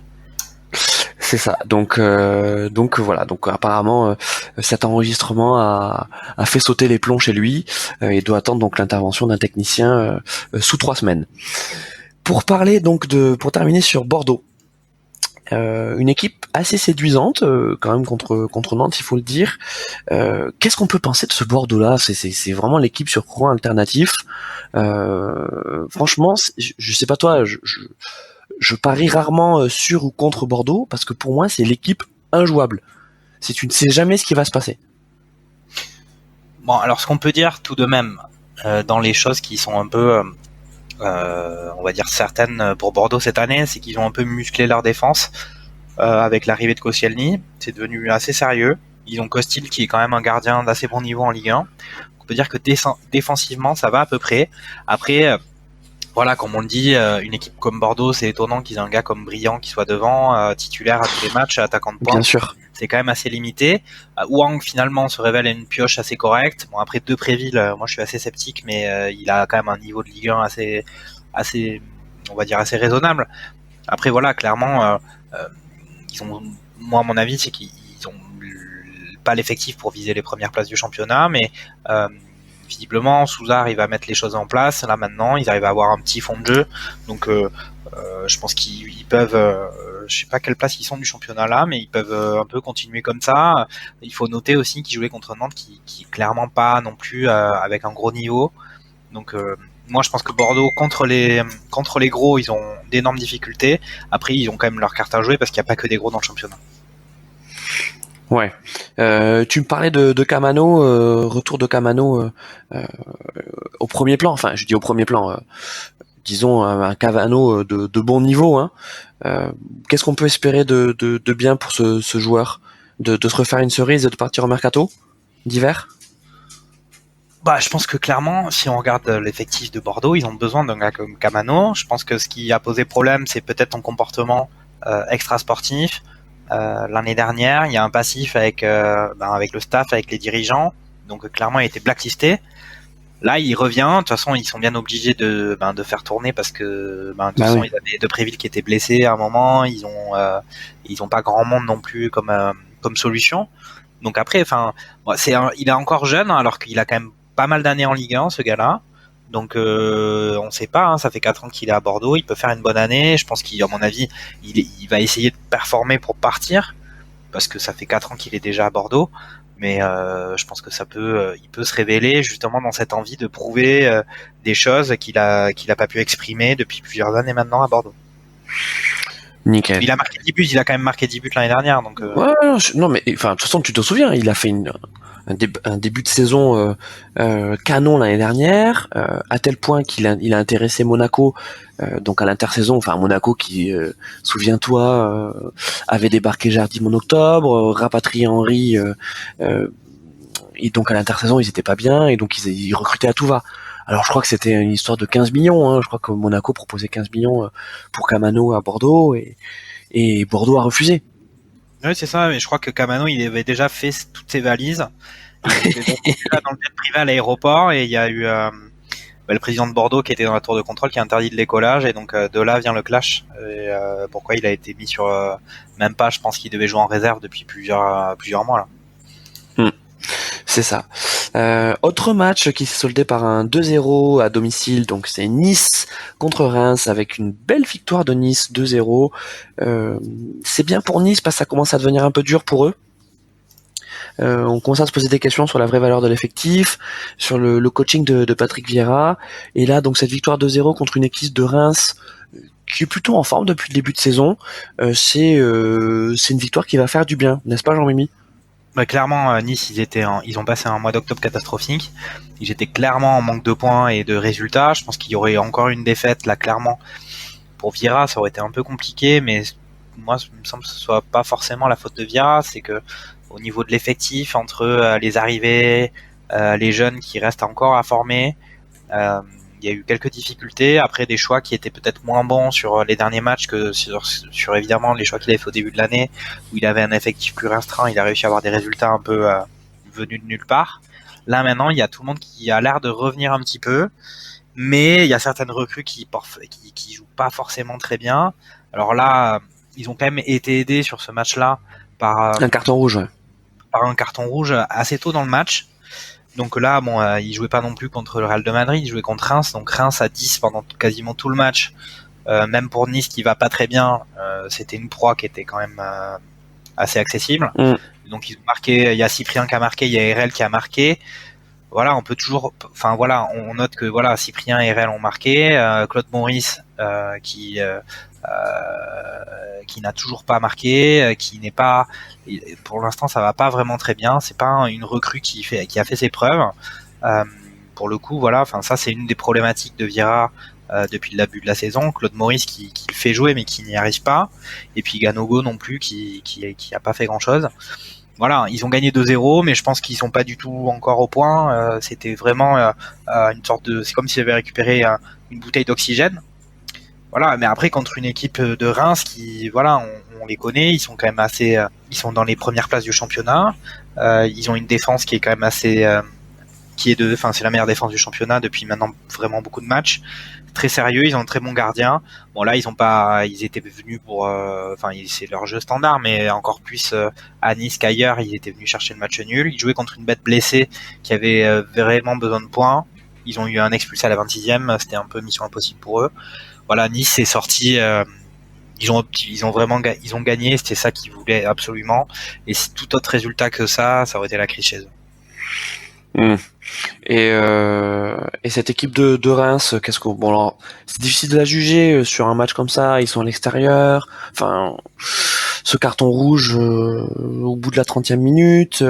A: C'est ça. Donc voilà. Donc apparemment, cet enregistrement a fait sauter les plombs chez lui et doit attendre donc l'intervention d'un technicien sous 3 semaines. Pour terminer sur Bordeaux, une équipe assez séduisante quand même contre Nantes, il faut le dire. Qu'est-ce qu'on peut penser de ce Bordeaux-là? C'est vraiment l'équipe sur courant alternatif. Franchement, je sais pas toi, je parie rarement sur ou contre Bordeaux, parce que pour moi c'est l'équipe injouable. Si tu ne sais jamais ce qui va se passer.
B: Bon, alors ce qu'on peut dire tout de même dans les choses qui sont un peu on va dire certaines pour Bordeaux cette année, c'est qu'ils ont un peu musclé leur défense avec l'arrivée de Koscielny. C'est devenu assez sérieux. Ils ont Costil qui est quand même un gardien d'assez bon niveau en Ligue 1. On peut dire que défensivement ça va à peu près. Après voilà, comme on le dit, une équipe comme Bordeaux, c'est étonnant qu'ils aient un gars comme Briand qui soit devant, titulaire à tous les matchs, attaquant de pointe.
A: Bien sûr.
B: C'est quand même assez limité. Wang finalement se révèle une pioche assez correcte. Bon, après Depréville, moi je suis assez sceptique, mais il a quand même un niveau de Ligue 1 assez, on va dire assez raisonnable. Après voilà, clairement, moi à mon avis, c'est qu'ils ont pas l'effectif pour viser les premières places du championnat, mais visiblement Sousa arrive à mettre les choses en place. Là maintenant, ils arrivent à avoir un petit fond de jeu, donc je pense qu'ils peuvent, je sais pas quelle place ils sont du championnat là, mais ils peuvent un peu continuer comme ça. Il faut noter aussi qu'ils jouaient contre Nantes, qui est clairement pas non plus avec un gros niveau. Donc moi je pense que Bordeaux contre les gros, ils ont d'énormes difficultés. Après ils ont quand même leur carte à jouer parce qu'il n'y a pas que des gros dans le championnat.
A: Ouais. Tu me parlais de Camano, retour de Camano au premier plan. Enfin, je dis au premier plan. Disons un Cavano de bon niveau. Hein. Qu'est-ce qu'on peut espérer de bien pour ce joueur, de se refaire une cerise et de partir au mercato d'hiver?
B: Bah, je pense que clairement, si on regarde l'effectif de Bordeaux, ils ont besoin d'un gars comme Camano. Je pense que ce qui a posé problème, c'est peut-être son comportement extra-sportif. L'année dernière, il y a un passif avec le staff, avec les dirigeants. Donc clairement, il a été blacklisté. Là, il revient. De toute façon, ils sont bien obligés de faire tourner parce que de toute façon, ils avaient Depréville qui était blessé à un moment. Ils ont pas grand monde non plus comme solution. Donc après, il est encore jeune alors qu'il a quand même pas mal d'années en Ligue 1, ce gars-là. Donc on sait pas, hein, ça fait 4 ans qu'il est à Bordeaux, il peut faire une bonne année. Je pense qu'à mon avis, il va essayer de performer pour partir parce que ça fait 4 ans qu'il est déjà à Bordeaux. Mais je pense que il peut se révéler justement dans cette envie de prouver des choses qu'il a pas pu exprimer depuis plusieurs années maintenant à Bordeaux.
A: Nickel.
B: Il a marqué 10 buts, il a quand même marqué 10 buts l'année dernière. Donc
A: ouais, non mais enfin de toute façon tu te souviens, il a fait un début de saison canon l'année dernière, à tel point qu'il a intéressé Monaco, donc à l'intersaison, enfin Monaco qui, souviens-toi, avait débarqué Jardim en octobre, rapatrié Henry, et donc à l'intersaison ils étaient pas bien, et donc ils recrutaient à tout va. Alors je crois que c'était une histoire de 15 millions, hein. Je crois que Monaco proposait 15 millions pour Camano à Bordeaux, et Bordeaux a refusé.
B: Oui, c'est ça, mais je crois que Camano, il avait déjà fait toutes ses valises. Il était déjà dans le jet privé à l'aéroport et il y a eu le président de Bordeaux qui était dans la tour de contrôle qui a interdit le décollage et donc de là vient le clash. Et, pourquoi il a été mis sur même pas, je pense qu'il devait jouer en réserve depuis plusieurs mois là.
A: C'est ça. Autre match qui s'est soldé par un 2-0 à domicile, donc c'est Nice contre Reims avec une belle victoire de Nice 2-0. C'est bien pour Nice parce que ça commence à devenir un peu dur pour eux. On commence à se poser des questions sur la vraie valeur de l'effectif, sur le coaching de Patrick Vieira. Et là, donc cette victoire 2-0 contre une équipe de Reims qui est plutôt en forme depuis le début de saison, c'est une victoire qui va faire du bien, n'est-ce pas Jean-Mimi?
B: Bah, clairement, Nice, ils ont passé un mois d'octobre catastrophique. Ils étaient clairement en manque de points et de résultats. Je pense qu'il y aurait encore une défaite là, clairement. Pour Vieira, ça aurait été un peu compliqué, mais moi, il me semble que ce soit pas forcément la faute de Vieira. C'est que au niveau de l'effectif, entre les arrivées, les jeunes qui restent encore à former, il y a eu quelques difficultés. Après, des choix qui étaient peut-être moins bons sur les derniers matchs que sur évidemment les choix qu'il avait fait au début de l'année, où il avait un effectif plus restreint. Il a réussi à avoir des résultats un peu venus de nulle part. Là, maintenant, il y a tout le monde qui a l'air de revenir un petit peu, mais il y a certaines recrues qui jouent pas forcément très bien. Alors là, ils ont quand même été aidés sur ce match-là par
A: un carton rouge. Ouais.
B: Par un carton rouge assez tôt dans le match. Donc là, bon, il jouait pas non plus contre le Real de Madrid, il jouait contre Reims. Donc Reims à 10 pendant quasiment tout le match. Même pour Nice qui va pas très bien, c'était une proie qui était quand même assez accessible. Donc ils ont marqué, il y a Cyprien qui a marqué, il y a RL qui a marqué. Voilà, on peut toujours, enfin voilà, on note que voilà, Cyprien et RL ont marqué. Claude Maurice qui n'a toujours pas marqué, qui n'est pas, pour l'instant ça va pas vraiment très bien. C'est pas une recrue qui a fait ses preuves. Pour le coup, voilà, enfin ça c'est une des problématiques de Vieira depuis le début de la saison. Claude Maurice qui le fait jouer mais qui n'y arrive pas. Et puis Ganogo non plus qui a pas fait grand chose. Voilà, ils ont gagné 2-0, mais je pense qu'ils sont pas du tout encore au point. C'était vraiment une sorte de, c'est comme s'ils avaient récupéré une bouteille d'oxygène. Voilà, mais après contre une équipe de Reims qui, voilà, on les connaît, ils sont quand même ils sont dans les premières places du championnat. Ils ont une défense qui est quand même c'est la meilleure défense du championnat depuis maintenant vraiment beaucoup de matchs. Très sérieux, ils ont un très bon gardien. Bon là, ils étaient venus pour, c'est leur jeu standard, mais encore plus à Nice qu'ailleurs, ils étaient venus chercher le match nul. Ils jouaient contre une bête blessée qui avait vraiment besoin de points. Ils ont eu un expulsé à la 26e, c'était un peu mission impossible pour eux. Voilà, Nice est sorti. Ils ont gagné, c'était ça qu'ils voulaient absolument. Et si tout autre résultat que ça aurait été la crise chez eux.
A: Et cette équipe de Reims, alors, c'est difficile de la juger sur un match comme ça. Ils sont à l'extérieur. Enfin, ce carton rouge au bout de la 30e minute.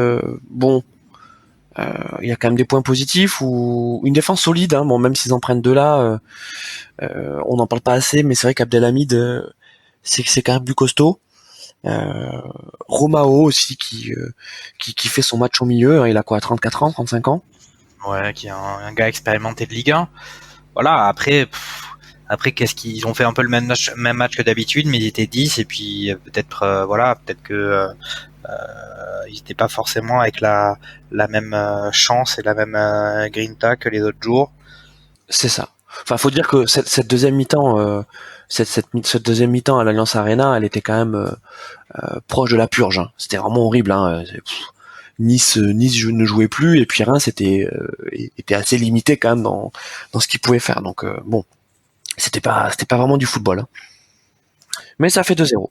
A: Il y a quand même des points positifs ou une défense solide. Bon, même s'ils en prennent deux là, on n'en parle pas assez. Mais c'est vrai qu'Abdelhamid, c'est quand même plus costaud. Romao aussi qui fait son match au milieu, il a quoi, 34 ans, 35 ans?
B: Ouais, qui est un gars expérimenté de Ligue 1. Voilà, après qu'est-ce qu'ils ont fait un peu le même match que d'habitude, mais ils étaient 10 et puis peut-être que ils n'étaient pas forcément avec la même chance et la même grinta que les autres jours.
A: C'est ça. Enfin, faut dire que cette deuxième mi-temps cette deuxième mi-temps à l'Allianz Arena, elle était quand même proche de la purge. C'était vraiment horrible. Nice ne jouait plus et puis Reims était assez limité quand même dans ce qu'il pouvait faire. Donc c'était pas vraiment du football. Mais ça fait 2-0.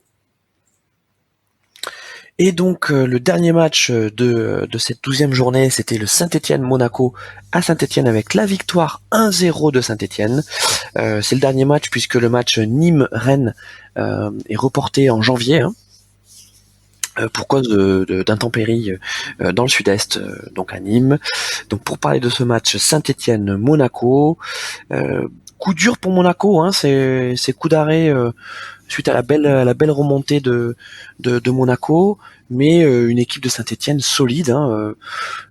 A: Et donc le dernier match de cette 12e journée, c'était le Saint-Étienne-Monaco à Saint-Étienne avec la victoire 1-0 de Saint-Étienne. C'est le dernier match puisque le match Nîmes-Rennes est reporté en janvier pour cause d'intempéries dans le sud-est, donc à Nîmes. Donc pour parler de ce match Saint-Étienne-Monaco, coup dur pour Monaco, c'est coup d'arrêt suite à la belle remontée de Monaco, mais une équipe de Saint-Étienne solide.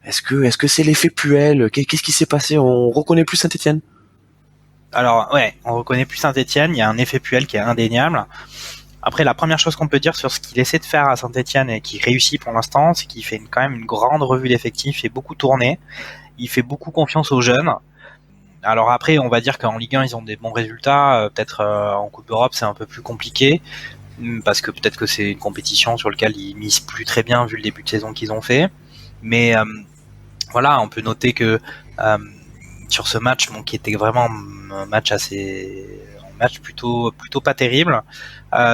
A: Est-ce que c'est l'effet Puel? Qu'est-ce qui s'est passé? On reconnaît plus Saint-Étienne?
B: Alors ouais, on reconnaît plus Saint-Étienne. Il y a un effet Puel qui est indéniable. Après, la première chose qu'on peut dire sur ce qu'il essaie de faire à Saint-Étienne et qui réussit pour l'instant, c'est qu'il fait quand même une grande revue d'effectifs et beaucoup tourné. Il fait beaucoup confiance aux jeunes. Alors après, on va dire qu'en Ligue 1, ils ont des bons résultats. Peut-être en Coupe d'Europe, c'est un peu plus compliqué parce que peut-être que c'est une compétition sur laquelle ils misent plus très bien vu le début de saison qu'ils ont fait. Mais voilà, on peut noter que sur ce match, qui était vraiment un match plutôt pas terrible,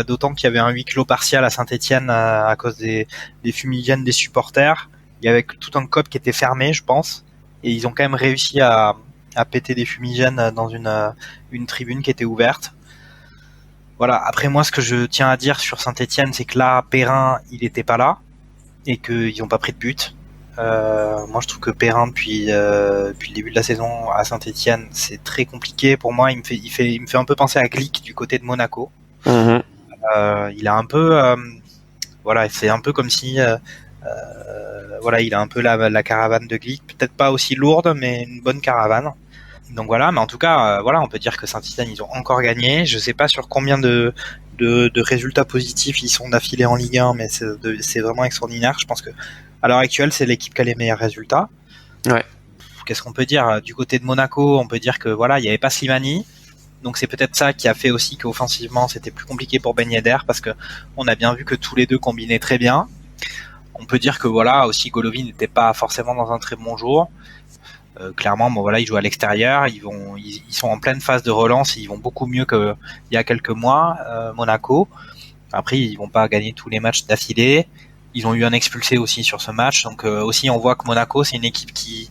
B: d'autant qu'il y avait un huis clos partial à Saint-Étienne à cause des fumigènes des supporters. Il y avait tout un COP qui était fermé, je pense, et ils ont quand même réussi à péter des fumigènes dans une tribune qui était ouverte. Voilà. Après, moi, ce que je tiens à dire sur Saint-Étienne, c'est que là, Perrin, il était pas là et qu'ils n'ont pas pris de but. Moi, je trouve que Perrin, depuis le début de la saison à Saint-Étienne, c'est très compliqué pour moi. Il me fait un peu penser à Glick du côté de Monaco.
A: Mmh.
B: Il a un peu, c'est un peu comme si, il a un peu la caravane de Glick, peut-être pas aussi lourde, mais une bonne caravane. Donc voilà, mais en tout cas, on peut dire que Saint-Étienne, ils ont encore gagné. Je sais pas sur combien de résultats positifs ils sont d'affilée en Ligue 1, mais c'est vraiment extraordinaire. Je pense que à l'heure actuelle, c'est l'équipe qui a les meilleurs résultats.
A: Ouais.
B: Qu'est-ce qu'on peut dire du côté de Monaco? On peut dire que il y avait pas Slimani, donc c'est peut-être ça qui a fait aussi qu'offensivement c'était plus compliqué pour Ben Yedder parce que on a bien vu que tous les deux combinaient très bien. On peut dire que aussi Golovin n'était pas forcément dans un très bon jour. Clairement, ils jouent à l'extérieur, ils sont en pleine phase de relance, ils vont beaucoup mieux qu'il y a quelques mois, Monaco. Après, ils vont pas gagner tous les matchs d'affilée. Ils ont eu un expulsé aussi sur ce match, donc aussi on voit que Monaco, c'est une équipe qui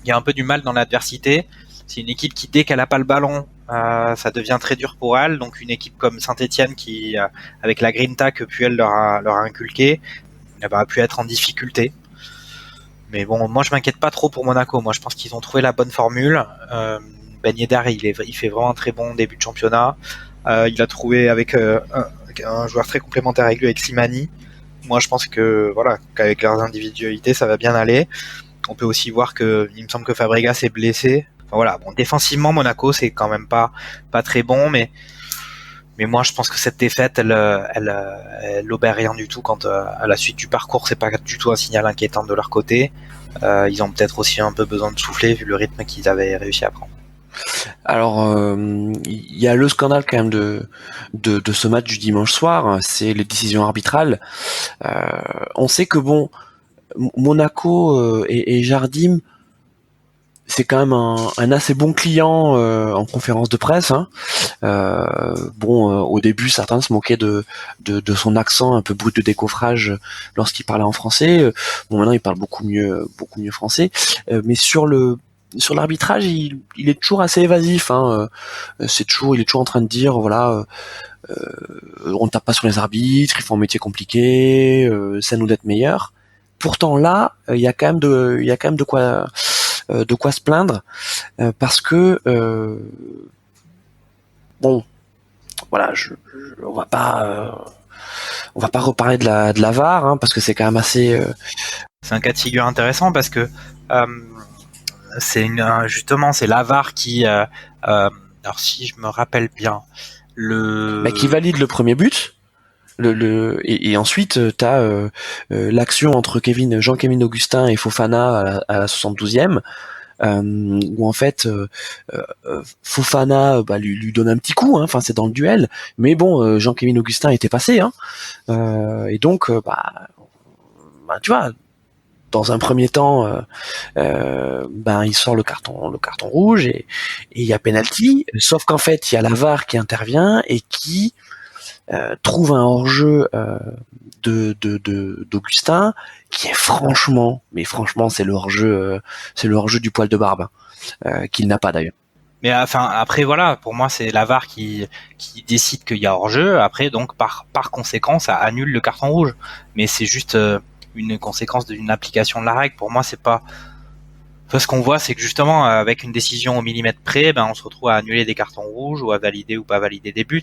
B: a un peu du mal dans l'adversité. C'est une équipe qui, dès qu'elle a pas le ballon, ça devient très dur pour elle. Donc une équipe comme Saint-Étienne qui, avec la grinta que Puel leur a inculqué, elle va pu être en difficulté. Mais bon, moi je m'inquiète pas trop pour Monaco. Moi je pense qu'ils ont trouvé la bonne formule. Ben Yedder, il fait vraiment un très bon début de championnat. Il a trouvé avec un joueur très complémentaire avec lui, avec Slimani. Moi je pense que qu'avec leurs individualités ça va bien aller. On peut aussi voir que il me semble que Fabregas est blessé. Enfin, défensivement Monaco c'est quand même pas très bon, mais Mais moi, je pense que cette défaite, elle obère rien du tout quand à la suite du parcours, c'est pas du tout un signal inquiétant de leur côté. Ils ont peut-être aussi un peu besoin de souffler vu le rythme qu'ils avaient réussi à prendre.
A: Alors, il y a le scandale quand même de ce match du dimanche soir, c'est les décisions arbitrales. On sait que bon, Monaco et Jardim, c'est quand même un assez bon client en conférence de presse. Hein. Au début, certains se moquaient de son accent un peu brut de décoffrage lorsqu'il parlait en français. Bon, maintenant, il parle beaucoup mieux français. Mais sur l'arbitrage, il est toujours assez évasif. Hein. Il est toujours en train de dire, voilà, on tape pas sur les arbitres, ils font un métier compliqué, ça nous d'être meilleurs. Pourtant là, il y a quand même de quoi se plaindre, parce que bon, voilà, on va pas reparler de la VAR, hein, parce que c'est quand même assez.
B: C'est un cas de figure intéressant parce que c'est la VAR qui, alors si je me rappelle bien,
A: qui valide le premier but. Et ensuite t'as l'action entre Jean-Kévin Augustin et Fofana à la 72e, où en fait Fofana lui donne un petit coup, hein, enfin c'est dans le duel, mais bon, Jean-Kévin Augustin était passé, hein, et donc tu vois, dans un premier temps il sort le carton rouge et il y a penalty, sauf qu'en fait il y a la VAR qui intervient et qui trouve un hors-jeu d'Augustin qui est franchement c'est le hors-jeu du poil de barbe, qu'il n'a pas d'ailleurs.
B: Mais enfin après voilà, pour moi c'est la VAR qui décide qu'il y a hors-jeu. Après donc par conséquent ça annule le carton rouge. Mais c'est juste une conséquence d'une application de la règle. Pour moi c'est pas. Ce qu'on voit, c'est que justement, avec une décision au millimètre près, on se retrouve à annuler des cartons rouges ou à valider ou pas valider des buts.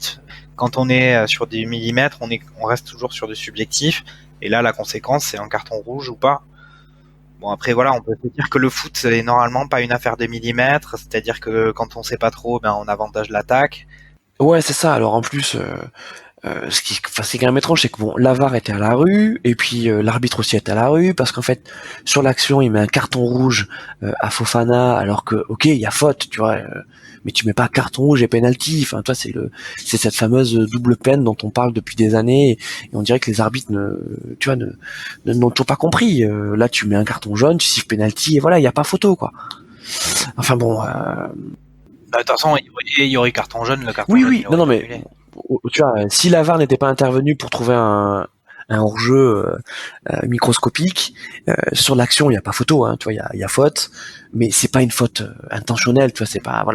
B: Quand on est sur des millimètres, on reste toujours sur du subjectif. Et là, la conséquence, c'est un carton rouge ou pas. Bon, après, voilà, on peut se dire que le foot, c'est normalement pas une affaire de millimètres. C'est-à-dire que quand on sait pas trop, on avantage l'attaque.
A: Ouais, c'est ça. Alors en plus, c'est quand même étrange, c'est que bon, la VAR était à la rue, et puis l'arbitre aussi était à la rue, parce qu'en fait, sur l'action, il met un carton rouge à Fofana, alors que, ok, il y a faute, tu vois, mais tu mets pas carton rouge et penalty. Enfin, toi, c'est cette fameuse double peine dont on parle depuis des années, et on dirait que les arbitres n'ont toujours pas compris. Là, tu mets un carton jaune, tu siffles penalty, et voilà, il y a pas photo, quoi. Enfin bon.
B: De toute façon, il y aurait carton jaune, le carton
A: jaune.
B: Oui,
A: non, mais tu vois, si la VAR n'était pas intervenue pour trouver un hors-jeu microscopique, sur l'action, il y a pas photo, hein, tu vois, il y a faute, mais c'est pas une faute intentionnelle, tu vois,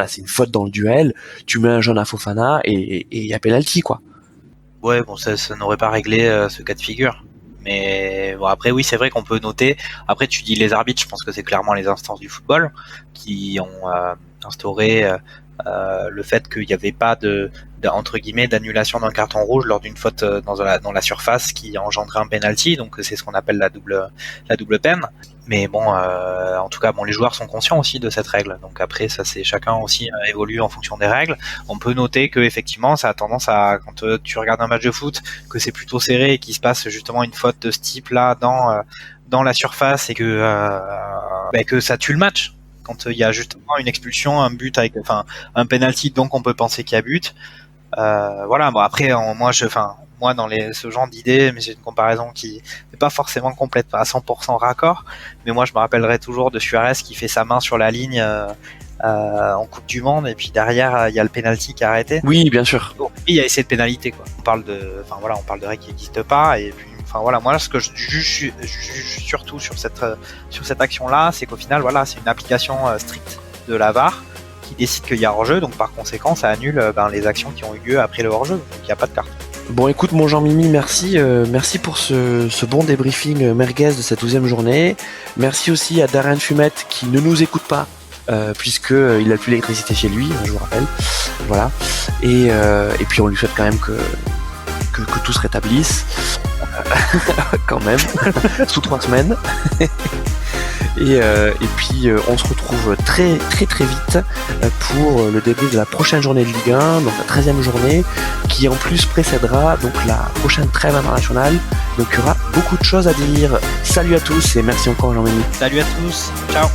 A: c'est une faute dans le duel. Tu mets un jaune à Fofana et il y a penalty, quoi.
B: Ouais, bon, ça n'aurait pas réglé ce cas de figure. Mais bon, après, oui, c'est vrai qu'on peut noter. Après, tu dis les arbitres, je pense que c'est clairement les instances du football qui ont instauré le fait qu'il n'y avait pas entre guillemets d'annulation d'un carton rouge lors d'une faute dans la surface qui engendrait un penalty. Donc c'est ce qu'on appelle la double peine. Mais bon, en tout cas, les joueurs sont conscients aussi de cette règle. Donc après, ça c'est chacun aussi évolue en fonction des règles. On peut noter que effectivement, ça a tendance à, quand tu regardes un match de foot, que c'est plutôt serré et qu'il se passe justement une faute de ce type-là dans la surface et que ça tue le match. Quand il y a justement une expulsion, un but un penalty, donc on peut penser qu'il y a but. Voilà. Bon après, moi dans ce genre d'idées, mais j'ai une comparaison qui n'est pas forcément complète à 100% raccord, mais moi je me rappellerai toujours de Suarez qui fait sa main sur la ligne en Coupe du Monde, et puis derrière il y a le penalty qui a arrêté.
A: Oui, bien sûr.
B: Donc, il y a essai de pénalité, quoi. On parle de règles qui n'existent pas, et puis moi ce que je juge surtout sur cette action-là, c'est qu'au final, c'est une application stricte de la VAR qui décide qu'il y a hors-jeu, donc par conséquent, ça annule les actions qui ont eu lieu après le hors-jeu, donc il n'y a pas de carte.
A: Bon, écoute, mon Jean-Mimi, merci pour ce bon débriefing merguez de cette 12e journée. Merci aussi à Darren Fumette qui ne nous écoute pas, puisque il a plus l'électricité chez lui, je vous rappelle. Voilà. Et puis on lui souhaite quand même que tout se rétablisse, quand même, sous 3 semaines. Et puis on se retrouve très vite pour le début de la prochaine journée de Ligue 1, donc la 13e journée, qui en plus précédera donc la prochaine trêve internationale. Donc il y aura beaucoup de choses à dire. Salut à tous et merci encore Jean-Mémy.
B: Salut à tous, ciao.